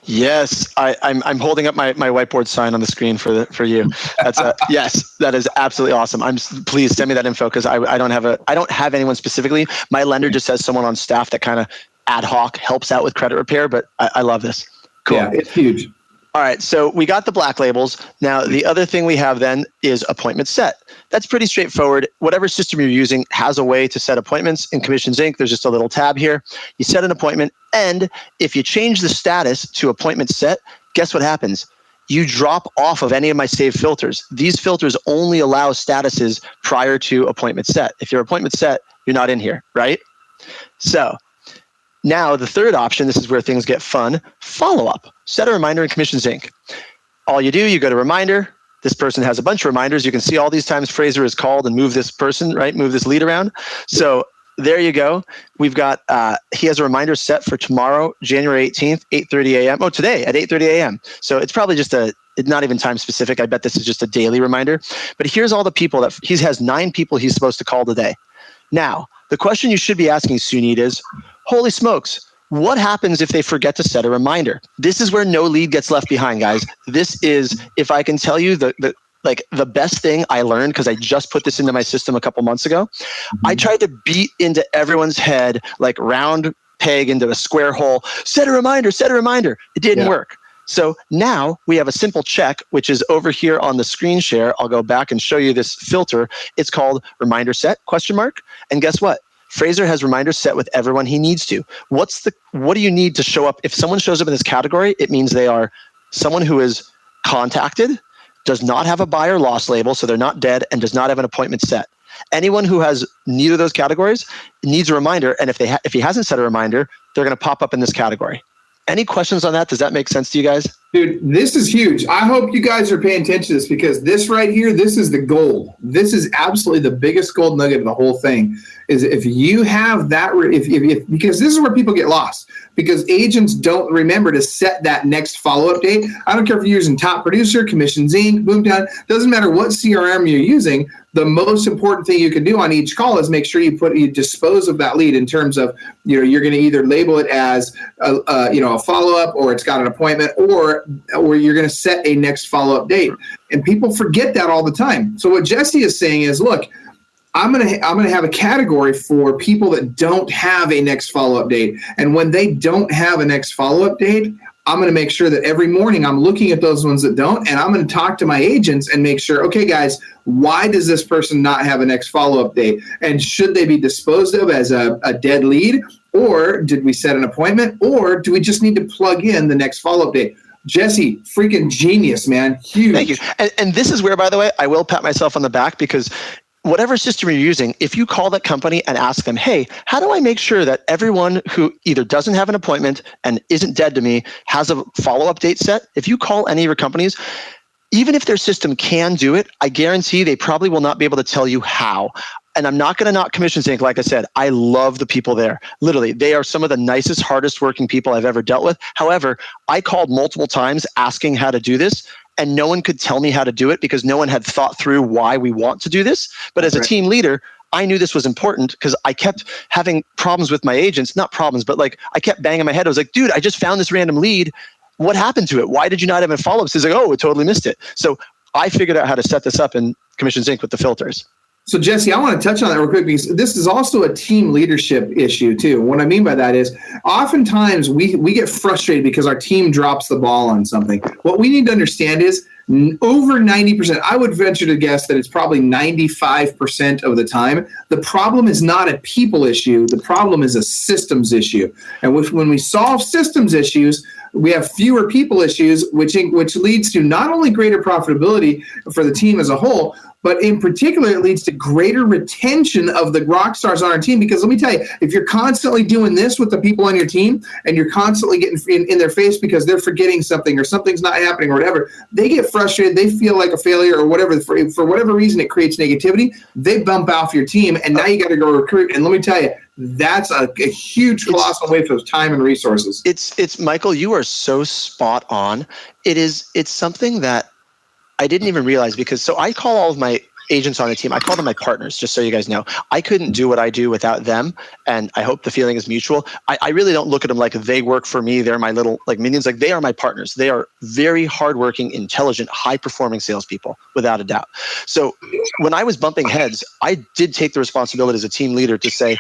Yes, I'm holding up my whiteboard sign on the screen for you. That's yes, that is absolutely awesome. Please send me that info because I don't have anyone specifically. My lender just has someone on staff that kind of ad hoc helps out with credit repair. But I love this. Cool. Yeah, it's huge. All right, so we got the black labels. Now, the other thing we have then is appointment set. That's pretty straightforward. Whatever system you're using has a way to set appointments. In Commissions Inc., there's just a little tab here. You set an appointment, and if you change the status to appointment set, guess what happens? You drop off of any of my saved filters. These filters only allow statuses prior to appointment set. If your appointment set, you're not in here, right? So now the third option, this is where things get fun, follow-up. Set a reminder in Commissions Inc. All you do, you go to reminder. This person has a bunch of reminders. You can see all these times Fraser is called and move this person, right? Move this lead around. So there you go. We've got, he has a reminder set for tomorrow, January 18th, 8:30 a.m. Oh, today at 8:30 a.m. So it's probably just not even time specific. I bet this is just a daily reminder. But here's all the people that he has 9 people he's supposed to call today. Now, the question you should be asking, Sunit, is, holy smokes, what happens if they forget to set a reminder? This is where no lead gets left behind, guys. This is, if I can tell you the best thing I learned, because I just put this into my system a couple months ago. I tried to beat into everyone's head like round peg into a square hole. Set a reminder, set a reminder. It didn't work. So now we have a simple check, which is over here on the screen share. I'll go back and show you this filter. It's called reminder set ? And guess what? Fraser has reminders set with everyone he needs to. What do you need to show up? If someone shows up in this category, it means they are someone who is contacted, does not have a buyer loss label, so they're not dead, and does not have an appointment set. Anyone who has neither of those categories needs a reminder, and if he hasn't set a reminder, they're going to pop up in this category. Any questions on that? Does that make sense to you guys? Dude, this is huge. I hope you guys are paying attention to this because this right here, this is the gold. This is absolutely the biggest gold nugget of the whole thing. Is if you have that, because this is where people get lost because agents don't remember to set that next follow-up date. I don't care if you're using Top Producer, Commissions Inc., Boomtown, doesn't matter what CRM you're using. the most important thing you can do on each call is make sure you dispose of that lead in terms of, you're going to either label it as a follow-up, or it's got an appointment, or you're going to set a next follow-up date. And people forget that all the time. So what Jesse is saying is, look, I'm gonna have a category for people that don't have a next follow-up date. And when they don't have a next follow-up date, I'm going to make sure that every morning I'm looking at those ones that don't, and I'm going to talk to my agents and make sure, okay, guys, why does this person not have a next follow-up date? And should they be disposed of as a dead lead, or did we set an appointment, or do we just need to plug in the next follow-up date? Jesse, freaking genius, man. Huge. Thank you. And this is where, by the way, I will pat myself on the back, because whatever system you're using, if you call that company and ask them, hey, how do I make sure that everyone who either doesn't have an appointment and isn't dead to me has a follow-up date set? If you call any of your companies, even if their system can do it, I guarantee they probably will not be able to tell you how. And I'm not going to knock Commissions Inc. Like I said, I love the people there. Literally, they are some of the nicest, hardest working people I've ever dealt with. However, I called multiple times asking how to do this, and no one could tell me how to do it because no one had thought through why we want to do this. But as a team leader, I knew this was important because I kept having problems with my agents. Not problems, but like I kept banging my head. I was like, dude, I just found this random lead. What happened to it? Why did you not have a follow-up? He's like, oh, we totally missed it. So I figured out how to set this up in Commissions Inc. with the filters. So Jesse, I want to touch on that real quick, because this is also a team leadership issue too. What I mean by that is, oftentimes we get frustrated because our team drops the ball on something. What we need to understand is, over 90%, I would venture to guess that it's probably 95% of the time, the problem is not a people issue. The problem is a systems issue. And when we solve systems issues, we have fewer people issues, which leads to not only greater profitability for the team as a whole, but in particular, it leads to greater retention of the rock stars on our team. Because let me tell you, if you're constantly doing this with the people on your team, and you're constantly getting in their face because they're forgetting something or something's not happening or whatever, they get frustrated, they feel like a failure or whatever. For whatever reason, it creates negativity. They bump off your team, and now you got to go recruit. And let me tell you, that's a huge, colossal waste of time and resources. It's Michael, you are so spot on. It's something that I didn't even realize, because so I call all of my agents on the team, I call them my partners, just so you guys know. I couldn't do what I do without them, and I hope the feeling is mutual. I really don't look at them like they work for me. They're my little like minions. Like, they are my partners. They are very hardworking, intelligent, high-performing salespeople, without a doubt. So when I was bumping heads, I did take the responsibility as a team leader to say,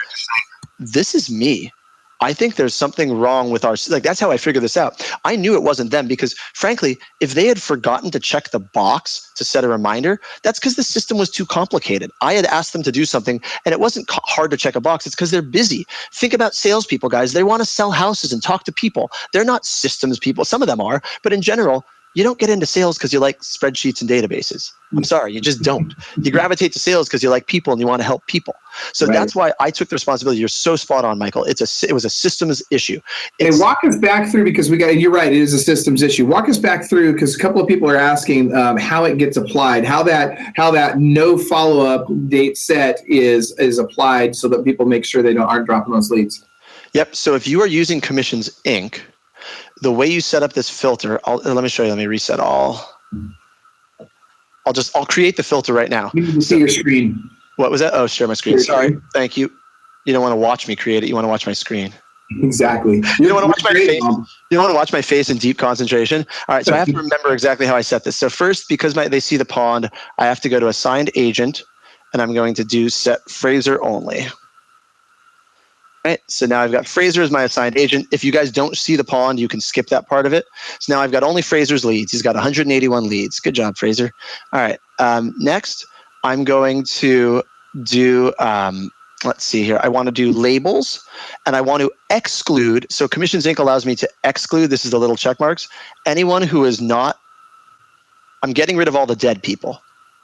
this is me. I think there's something wrong with that's how I figured this out. I knew it wasn't them, because frankly, if they had forgotten to check the box to set a reminder, that's because the system was too complicated. I had asked them to do something, and it wasn't hard to check a box. It's because they're busy. Think about salespeople, guys. They want to sell houses and talk to people. They're not systems people. Some of them are, but in general, you don't get into sales because you like spreadsheets and databases. I'm sorry, you just don't. You gravitate to sales because you like people and you want to help people. So That's why I took the responsibility. You're so spot on, Michael. It was a systems issue. Hey, walk us back through, because you're right, it is a systems issue. Walk us back through, because a couple of people are asking how it gets applied, how that no follow-up date set is applied, so that people make sure they aren't dropping those leads. Yep. So if you are using Commissions Inc., the way you set up this filter, let me show you. Let me reset all. I'll create the filter right now. You need to see your screen. What was that? Oh, share my screen. Sorry. Thank you. You don't want to watch me create it. You want to watch my screen. Exactly. You don't want to watch my face. You don't want to watch my face in deep concentration. All right. So I have to remember exactly how I set this. So first, because they see the pond, I have to go to assigned agent, and I'm going to do set Fraser only. Right. So now I've got Fraser as my assigned agent. If you guys don't see the pond, you can skip that part of it. So now I've got only Fraser's leads. He's got 181 leads. Good job, Fraser. All right. Next, I'm going to do, let's see here. I want to do labels, and I want to exclude. So Commissions Inc. allows me to exclude. This is the little check marks. Anyone who is not, I'm getting rid of all the dead people.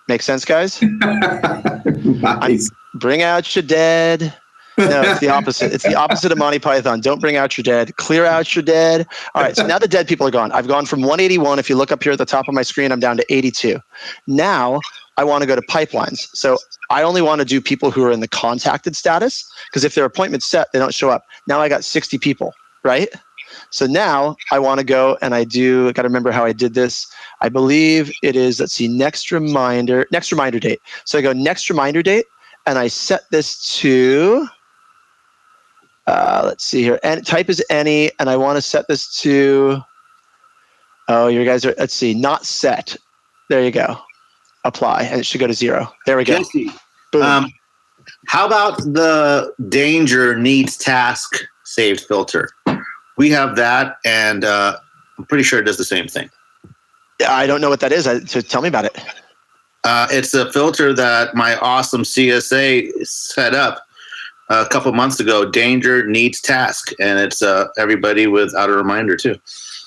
Make sense, guys? Nice. Bring out your dead. No, it's the opposite. It's the opposite of Monty Python. Don't bring out your dead. Clear out your dead. All right, so now the dead people are gone. I've gone from 181. If you look up here at the top of my screen, I'm down to 82. Now I want to go to pipelines. So I only want to do people who are in the contacted status, because if their appointment's set, they don't show up. Now I got 60 people, right? So now I want to go and I got to remember how I did this. I believe it is, let's see, next reminder date. So I go next reminder date and I set this to, let's see here, and type is any, and I want to set this to, oh, you guys are, let's see, not set. There you go. Apply, and it should go to 0. There we go. Jesse, how about the danger needs task saved filter? We have that, and I'm pretty sure it does the same thing. Yeah, I don't know what that is. So tell me about it. It's a filter that my awesome CSA set up a couple months ago. Danger needs task, and it's everybody without a reminder too.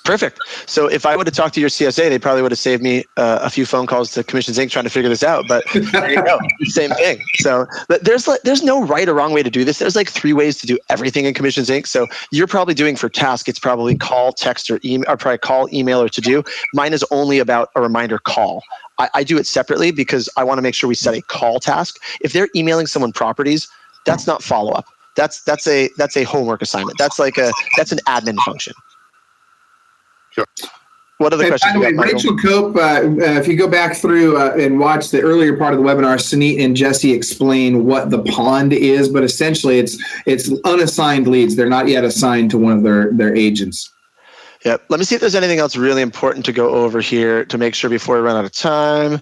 Perfect. So if I would have talked to your CSA, they probably would have saved me a few phone calls to Commissions Inc. trying to figure this out. But there you go, same thing. So there's no right or wrong way to do this. There's like 3 ways to do everything in Commissions Inc. So you're probably doing for task, it's probably call, text, or email, or probably call, email, or to do. Mine is only about a reminder call. I do it separately because I want to make sure we set a call task. If they're emailing someone properties, that's not follow up. That's a homework assignment. That's an admin function. Sure. What other questions? By the way, Rachel Cope, if you go back through and watch the earlier part of the webinar, Sunit and Jesse explain what the pond is, but essentially it's unassigned leads. They're not yet assigned to one of their agents. Yeah. Let me see if there's anything else really important to go over here to make sure before we run out of time.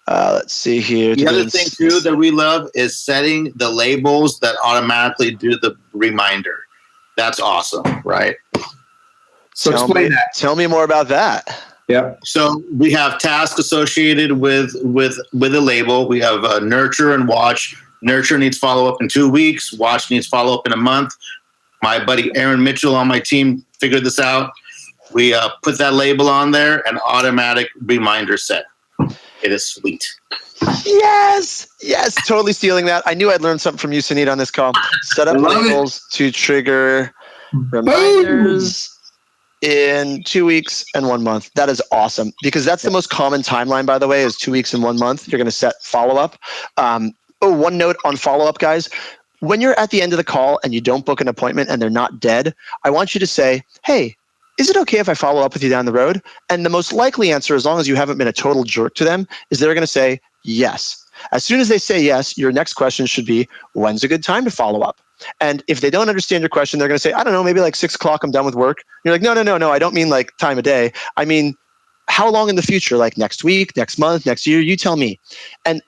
Let's see here. The other thing too that we love is setting the labels that automatically do the reminder. That's awesome, right? So explain that. Tell me more about that. Yeah. So we have tasks associated with a label. We have nurture and watch. Nurture needs follow up in 2 weeks. Watch needs follow up in a month. My buddy Aaron Mitchell on my team figured this out. We put that label on there, and automatic reminder set. It is sweet. Yes, totally stealing that. I knew I'd learned something from you, Sunit, on this call. Set up labels to trigger reminders in 2 weeks and 1 month. That is awesome because that's the most common timeline, by the way, is 2 weeks and 1 month. You're going to set follow-up. One note on follow-up, guys. When you're at the end of the call and you don't book an appointment and they're not dead, I want you to say, hey, is it okay if I follow up with you down the road? And the most likely answer, as long as you haven't been a total jerk to them, is they're going to say yes. As soon as they say yes, your next question should be, when's a good time to follow up? And if they don't understand your question, they're going to say, I don't know, maybe like 6 o'clock, I'm done with work. You're like, no, I don't mean like time of day. I mean, how long in the future? Like next week, next month, next year? You tell me. And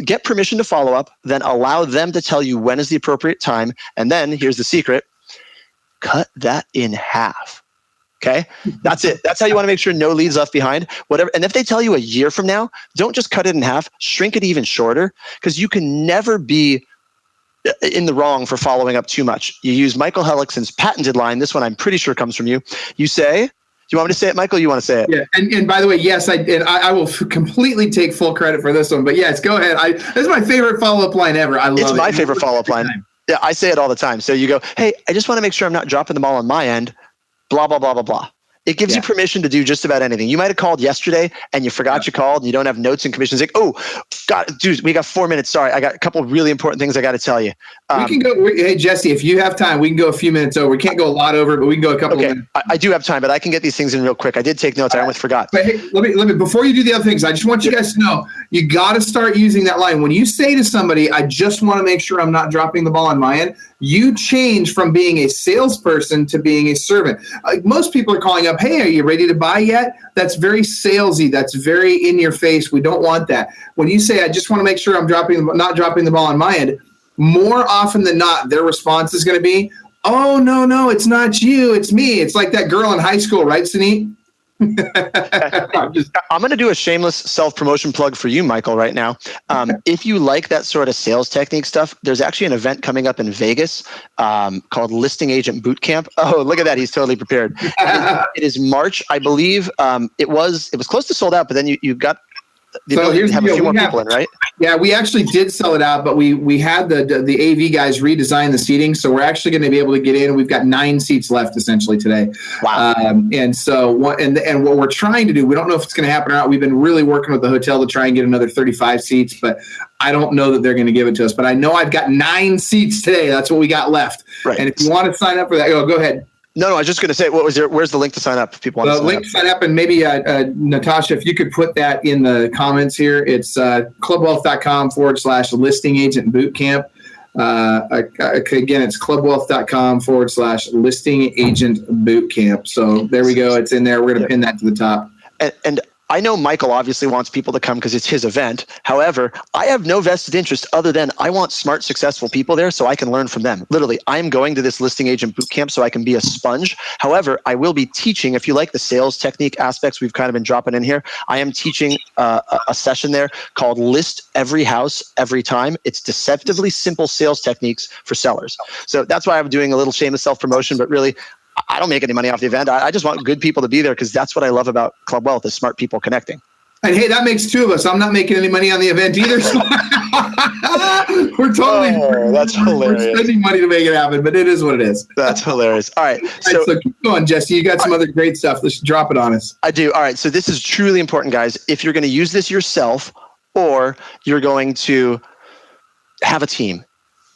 get permission to follow up, then allow them to tell you when is the appropriate time. And then here's the secret, cut that in half. Okay, that's it. That's how you want to make sure no leads left behind. Whatever. And if they tell you a year from now, don't just cut it in half, shrink it even shorter, because you can never be in the wrong for following up too much. You use Michael Hellickson's patented line. This one I'm pretty sure comes from you. You say, do you want me to say it, Michael? You want to say it? Yeah. And by the way, yes, I will completely take full credit for this one. But yes, go ahead. This is my favorite follow-up line ever. I love it. It's my favorite follow-up line. Yeah, I say it all the time. So you go, hey, I just want to make sure I'm not dropping the ball on my end. Blah, blah, blah, blah, blah. It gives you permission to do just about anything. You might have called yesterday and you forgot you called and you don't have notes and commissions. Like, oh, God, dude, we got 4 minutes. Sorry, I got a couple of really important things I got to tell you. We can go. Hey, Jesse, if you have time, we can go a few minutes over. We can't go a lot over, but we can go a couple of minutes. I do have time, but I can get these things in real quick. I did take notes. I almost forgot. But hey, let me, before you do the other things, I just want you guys to know, you got to start using that line. When you say to somebody, I just want to make sure I'm not dropping the ball on my end, you change from being a salesperson to being a servant. Most people are calling up, hey, are you ready to buy yet? That's very salesy. That's very in your face. We don't want that. When you say, I just want to make sure I'm not dropping the ball on my end, more often than not, their response is going to be, oh, no, it's not you. It's me. It's like that girl in high school, right, Sunit? I'm going to do a shameless self-promotion plug for you, Michael, right now. If you like that sort of sales technique stuff, there's actually an event coming up in Vegas called Listing Agent Bootcamp. Oh, look at that. He's totally prepared. It is March, I believe. It was close to sold out, but then you got the ability to have a few more people in, right? Yeah, we actually did sell it out, but we had the AV guys redesign the seating, so we're actually going to be able to get in. We've got 9 seats left essentially today. Wow! And so what we're trying to do, we don't know if it's going to happen or not. We've been really working with the hotel to try and get another 35 seats, but I don't know that they're going to give it to us. But I know I've got 9 seats today. That's what we got left. Right. And if you want to sign up for that, go ahead. No, I was just going to say, where's the link to sign up if people want to sign up? The link to sign up, and maybe Natasha, if you could put that in the comments here, it's clubwealth.com/listing agent bootcamp. Again, it's clubwealth.com/listing agent bootcamp. So there we go. It's in there. We're going to pin that to the top. And I know Michael obviously wants people to come because it's his event. However, I have no vested interest other than I want smart, successful people there so I can learn from them. Literally, I'm going to this listing agent bootcamp so I can be a sponge. However, I will be teaching, if you like the sales technique aspects we've kind of been dropping in here, I am teaching a session there called List Every House Every Time. It's deceptively simple sales techniques for sellers. So that's why I'm doing a little shameless self-promotion, but really, I don't make any money off the event. I just want good people to be there because that's what I love about Club Wealth is smart people connecting. And hey, that makes two of us. I'm not making any money on the event either. So we're that's hilarious. We're spending money to make it happen, but it is what it is. That's hilarious. All right. So keep going, Jesse. You got some other great stuff. Let's drop it on us. I do. All right. So this is truly important, guys. If you're going to use this yourself or you're going to have a team,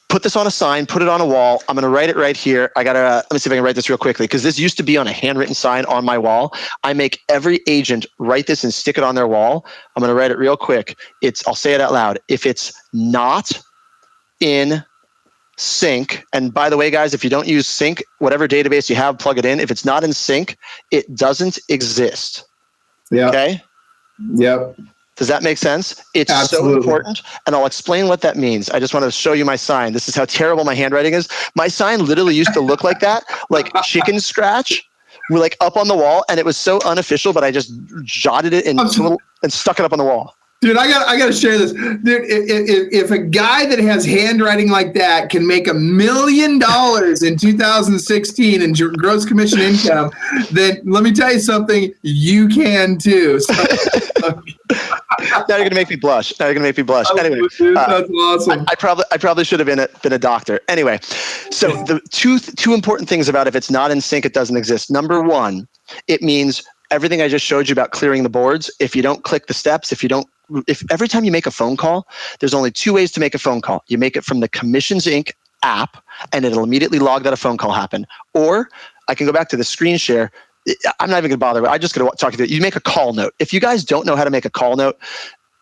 put this on a sign, put it on a wall. I'm going to write it right here. Let me see if I can write this real quickly because this used to be on a handwritten sign on my wall. I make every agent write this and stick it on their wall. I'm going to write it real quick. I'll say it out loud. If it's not in sync, and by the way, guys, if you don't use sync, whatever database you have, plug it in. If it's not in sync, it doesn't exist. Yeah. Okay? Yep. Does that make sense? It's Absolutely. So important, and I'll explain what that means. I just want to show you my sign. This is how terrible my handwriting is. My sign literally used to look like that, like chicken scratch. We're like up on the wall, and it was so unofficial, but I just jotted it and stuck it up on the wall. Dude, I got to share this. Dude, if a guy that has handwriting like that can make $1 million in 2016 in gross commission income, then let me tell you something, you can too. So, now you're gonna make me blush. Anyway, dude, that's awesome. I probably should have been a doctor. Anyway, so the two important things about if it's not in sync, it doesn't exist. Number one, it means everything I just showed you about clearing the boards. If you don't click the steps, if every time you make a phone call, there's only two ways to make a phone call. You make it from the Commissions Inc. app, and it'll immediately log that a phone call happened. Or I can go back to the screen share. I'm not even going to bother. I'm just going to talk to you. You make a call note. If you guys don't know how to make a call note,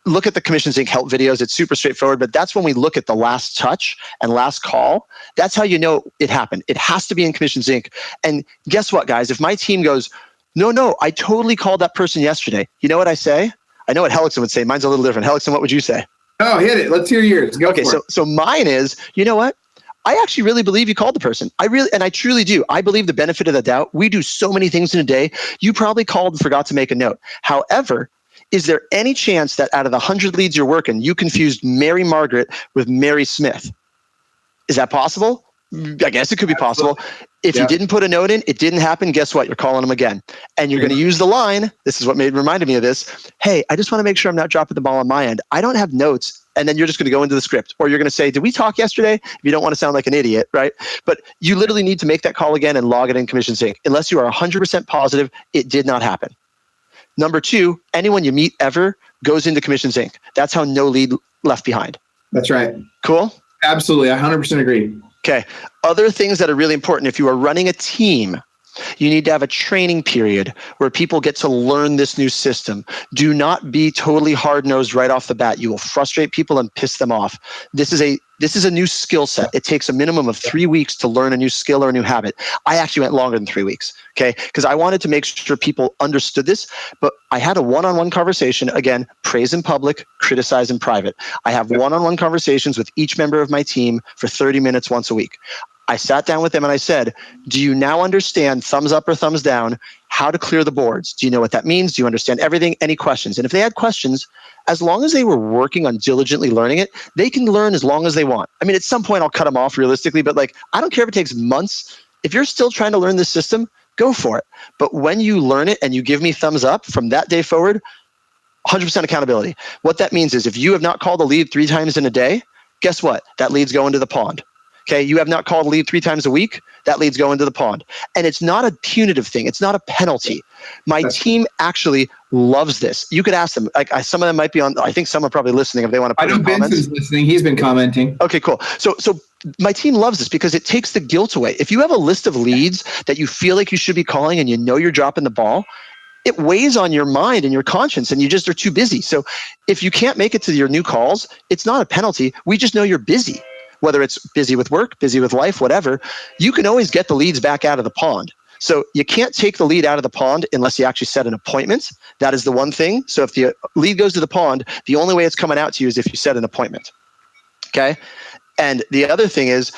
look at the Commissions Inc. help videos. It's super straightforward, but that's when we look at the last touch and last call. That's how you know it happened. It has to be in Commissions Inc. And guess what, guys? If my team goes, no, I totally called that person yesterday. You know what I say? I know what Helixson would say. Mine's a little different. Helixson, what would you say? Oh, hit it. Let's hear yours. Go okay, for it. So mine is, you know what? I actually really believe you called the person. I truly do. I believe the benefit of the doubt. We do so many things in a day. You probably called and forgot to make a note. However, is there any chance that out of the 100 leads you're working, you confused Mary Margaret with Mary Smith? Is that possible? I guess it could be possible. If you didn't put a note in, it didn't happen, guess what? You're calling them again. And you're going to use the line, this is what reminded me of this, hey, I just want to make sure I'm not dropping the ball on my end. I don't have notes. And then you're just going to go into the script. Or you're going to say, did we talk yesterday? If you don't want to sound like an idiot, right? But you literally need to make that call again and log it in Commissions Inc. Unless you are 100% positive it did not happen. Number two, anyone you meet ever goes into Commissions Inc. That's how no lead left behind. That's right. Cool? Absolutely. I 100% agree. Okay. Other things that are really important, if you are running a team, you need to have a training period where people get to learn this new system. Do not be totally hard-nosed right off the bat. You will frustrate people and piss them off. This is a new skill set. It takes a minimum of 3 weeks to learn a new skill or a new habit. I actually went longer than 3 weeks, okay? Because I wanted to make sure people understood this, but I had a one-on-one conversation. Again, praise in public, criticize in private. I have one-on-one conversations with each member of my team for 30 minutes once a week. I sat down with them and I said, do you now understand, thumbs up or thumbs down, how to clear the boards? Do you know what that means? Do you understand everything? Any questions? And if they had questions, as long as they were working on diligently learning it, they can learn as long as they want. I mean, at some point I'll cut them off realistically, but I don't care if it takes months. If you're still trying to learn this system, go for it. But when you learn it and you give me thumbs up from that day forward, 100% accountability. What that means is if you have not called a lead 3 times in a day, guess what? That lead's going to the pond. Okay, you have not called a lead 3 times a week. That lead's going to the pond. And it's not a punitive thing. It's not a penalty. My team actually loves this. You could ask them. Like some of them might be on. I think some are probably listening if they want to put in comments. I know Benson's listening. He's been commenting. Okay, cool. So my team loves this because it takes the guilt away. If you have a list of leads that you feel like you should be calling and you know you're dropping the ball, it weighs on your mind and your conscience, and you just are too busy. So if you can't make it to your new calls, it's not a penalty. We just know you're busy. Whether it's busy with work, busy with life, whatever, you can always get the leads back out of the pond. So you can't take the lead out of the pond unless you actually set an appointment. That is the one thing. So if the lead goes to the pond, the only way it's coming out to you is if you set an appointment. Okay? And the other thing is,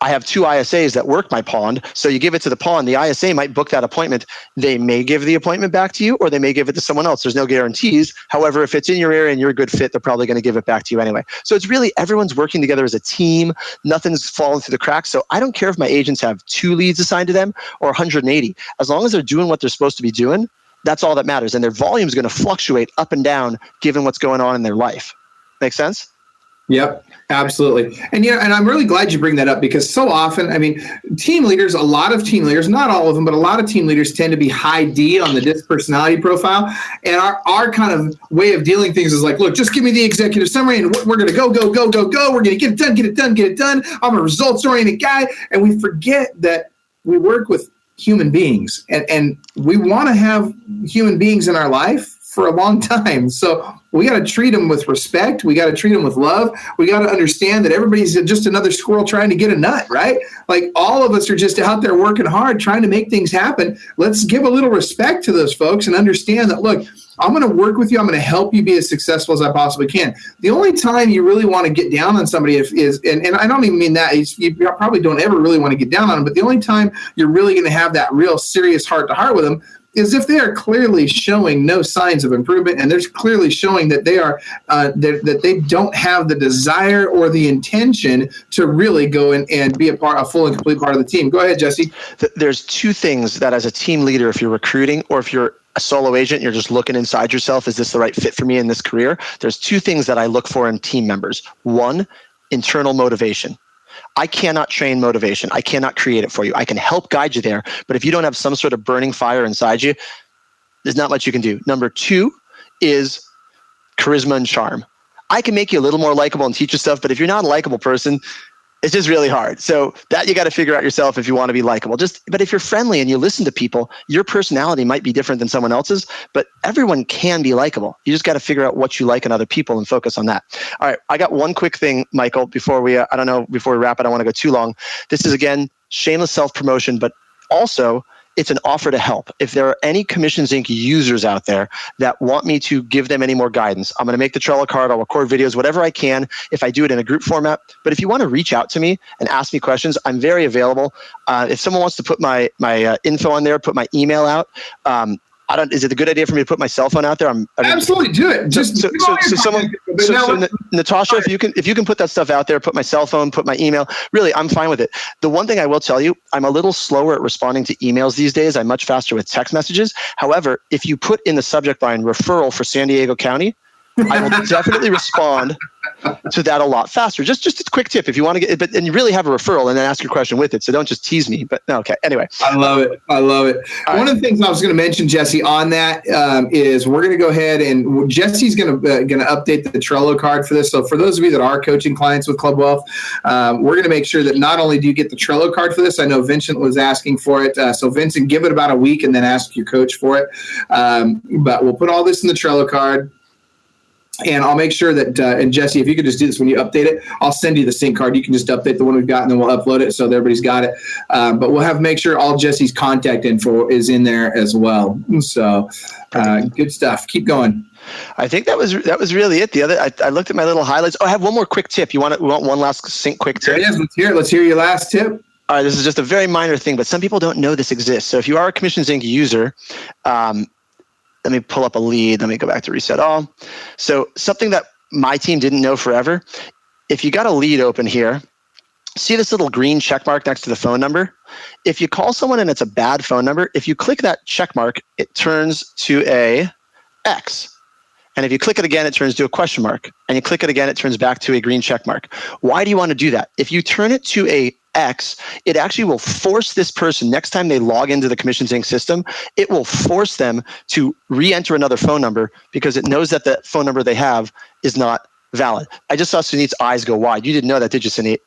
I have 2 ISAs that work my pond. So you give it to the pond, the ISA might book that appointment. They may give the appointment back to you, or they may give it to someone else. There's no guarantees. However, if it's in your area and you're a good fit, they're probably going to give it back to you anyway. So it's really everyone's working together as a team. Nothing's falling through the cracks. So I don't care if my agents have 2 leads assigned to them or 180. As long as they're doing what they're supposed to be doing, that's all that matters. And their volume is going to fluctuate up and down given what's going on in their life. Make sense? Yep, absolutely. And and I'm really glad you bring that up, because so often, I mean, team leaders, a lot of team leaders, not all of them, but a lot of team leaders tend to be high D on the DISC personality profile. And our kind of way of dealing things is like, look, just give me the executive summary and we're going to go. We're going to get it done. I'm a results oriented guy. And we forget that we work with human beings, and we want to have human beings in our life for a long time. So we got to treat them with respect. We got to treat them with love. We got to understand that everybody's just another squirrel trying to get a nut, right? Like all of us are just out there working hard, trying to make things happen. Let's give a little respect to those folks and understand that, look, I'm going to work with you. I'm going to help you be as successful as I possibly can. The only time you really want to get down on somebody is I don't even mean that. You probably don't ever really want to get down on them, but the only time you're really going to have that real serious heart-to-heart with them is if they are clearly showing no signs of improvement, and they're clearly showing that they are that they don't have the desire or the intention to really go in and be a full and complete part of the team. Go ahead, Jesse. There's 2 things that as a team leader, if you're recruiting or if you're a solo agent, you're just looking inside yourself, is this the right fit for me in this career? There's 2 things that I look for in team members. 1, internal motivation. I cannot train motivation. I cannot create it for you. I can help guide you there. But if you don't have some sort of burning fire inside you, there's not much you can do. Number 2 is charisma and charm. I can make you a little more likable and teach you stuff, but if you're not a likable person, it's just really hard. So that you got to figure out yourself if you want to be likable. But if you're friendly and you listen to people, your personality might be different than someone else's, but everyone can be likable. You just got to figure out what you like in other people and focus on that. All right, I got one quick thing, Michael, before we wrap it. I don't want to go too long. This is, again, shameless self-promotion, but also it's an offer to help. If there are any Commissions Inc. users out there that want me to give them any more guidance, I'm going to make the Trello card. I'll record videos, whatever I can, if I do it in a group format. But if you want to reach out to me and ask me questions, I'm very available. If someone wants to put my info on there, put my email out, is it a good idea for me to put my cell phone out there? Absolutely, do it. Natasha, if you can put that stuff out there, put my cell phone, put my email. Really, I'm fine with it. The one thing I will tell you, I'm a little slower at responding to emails these days. I'm much faster with text messages. However, if you put in the subject line referral for San Diego County, I will definitely respond to that a lot faster. Just a quick tip if you want to get it, and you really have a referral and then ask your question with it. So don't just tease me. But no, okay. Anyway, I love it. One of the things I was going to mention, Jesse, on that is we're going to go ahead and Jesse's going to update the Trello card for this. So for those of you that are coaching clients with Club Wealth, we're going to make sure that not only do you get the Trello card for this. I know Vincent was asking for it. So Vincent, give it about a week and then ask your coach for it. But we'll put all this in the Trello card. And I'll make sure that, and Jesse, if you could just do this when you update it, I'll send you the sync card. You can just update the one we've got, and then we'll upload it so that everybody's got it. But we'll make sure all Jesse's contact info is in there as well. So good stuff. Keep going. I think that was really it. The other, I looked at my little highlights. Oh, I have one more quick tip. We want one last sync quick tip? There it is. Let's hear your last tip. All right, this is just a very minor thing, but some people don't know this exists. So if you are a Commissions Inc. user, let me pull up a lead. Let me go back to reset all. So something that my team didn't know forever, if you got a lead open here, see this little green check mark next to the phone number? If you call someone and it's a bad phone number, if you click that check mark, it turns to a X. And if you click it again, it turns to a question mark. And you click it again, it turns back to a green check mark. Why do you want to do that? If you turn it to a X, it actually will force this person, next time they log into the Commissions Inc. system, it will force them to re-enter another phone number because it knows that the phone number they have is not valid. I just saw Sunit's eyes go wide. You didn't know that, did you, Sunit?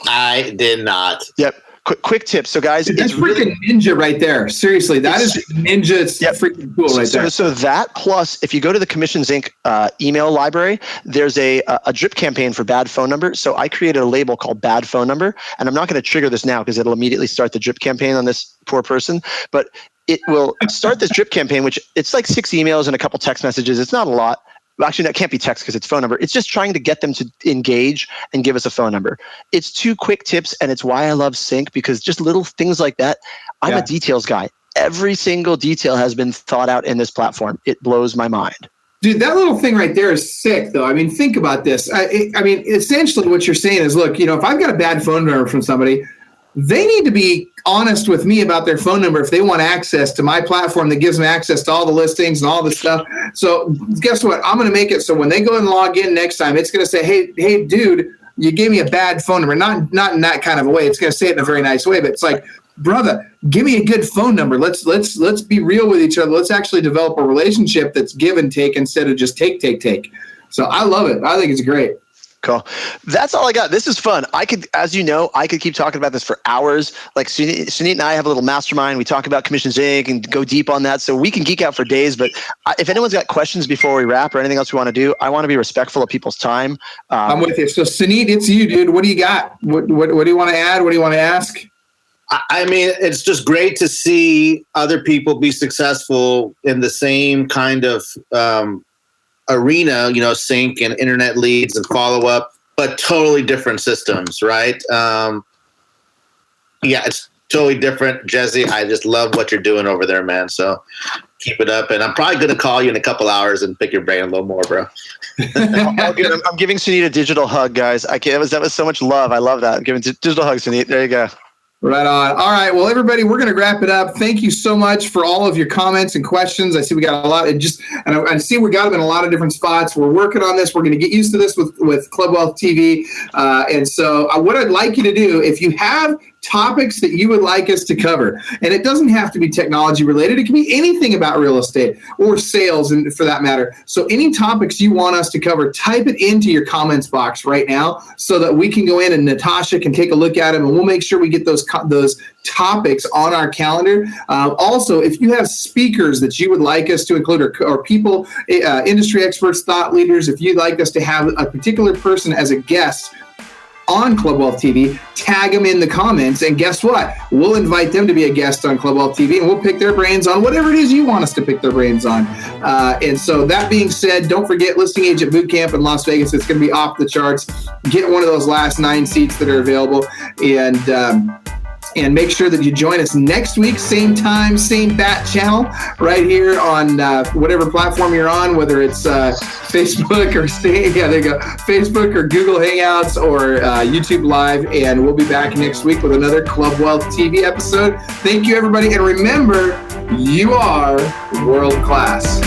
I did not. Yep. Quick tip. So guys, that's freaking ninja right there. Seriously, that is ninja. It's freaking cool right there. So that plus, if you go to the Commissions Inc. Email library, there's a drip campaign for bad phone number. So I created a label called bad phone number, and I'm not going to trigger this now because it'll immediately start the drip campaign on this poor person. But it will start this drip campaign, which it's like 6 emails and a couple text messages. It's not a lot. Actually, that can't be text because it's phone number. It's just trying to get them to engage and give us a phone number. It's 2 quick tips, and it's why I love Sync, because just little things like that. I'm a details guy. Every single detail has been thought out in this platform. It blows my mind. Dude, that little thing right there is sick, though. I mean, think about this. I mean, essentially what you're saying is, look, if I've got a bad phone number from somebody, they need to be honest with me about their phone number if they want access to my platform that gives them access to all the listings and all this stuff. So guess what? I'm going to make it so when they go and log in next time, it's going to say, hey, dude, you gave me a bad phone number. Not in that kind of a way. It's going to say it in a very nice way, but it's like, brother, give me a good phone number. Let's be real with each other. Let's actually develop a relationship that's give and take instead of just take. So I love it. I think it's great. Cool. That's all I got. This is fun. I could keep talking about this for hours. Like Sunit and I have a little mastermind. We talk about Commissions Inc. and go deep on that. So we can geek out for days. But if anyone's got questions before we wrap or anything else we want to do, I want to be respectful of people's time. I'm with you. So Sunit, it's you, dude. What do you got? What do you want to add? What do you want to ask? I mean, it's just great to see other people be successful in the same kind of arena, sync and internet leads and follow up, but totally different systems, right? It's totally different. Jesse, I just love what you're doing over there, man. So keep it up. And I'm probably going to call you in a couple hours and pick your brain a little more, bro. I'm giving Sunit a digital hug, guys. That was so much love. I love that. I'm giving digital hugs, Sunit. There you go. Right on. All right. Well, everybody, we're going to wrap it up. Thank you so much for all of your comments and questions. I see we got a lot. And I see we got them in a lot of different spots. We're working on this. We're going to get used to this with Club Wealth TV. And so what I'd like you to do, if you have topics that you would like us to cover, and it doesn't have to be technology related. It can be anything about real estate or sales, and for that matter. So any topics you want us to cover, type it into your comments box right now so that we can go in and Natasha can take a look at them, and we'll make sure we get those topics on our calendar. Also, if you have speakers that you would like us to include or people, industry experts, thought leaders, if you'd like us to have a particular person as a guest on Club Wealth TV, tag them in the comments, and guess what? We'll invite them to be a guest on Club Wealth TV, and we'll pick their brains on whatever it is you want us to pick their brains on. And so that being said, don't forget Listing Agent Bootcamp in Las Vegas. It's going to be off the charts. Get one of those last 9 seats that are available, and make sure that you join us next week, same time, same bat channel, right here on whatever platform you're on, whether it's Facebook or Facebook or Google Hangouts or YouTube Live. And we'll be back next week with another Club Wealth TV episode. Thank you, everybody. And remember, you are world class.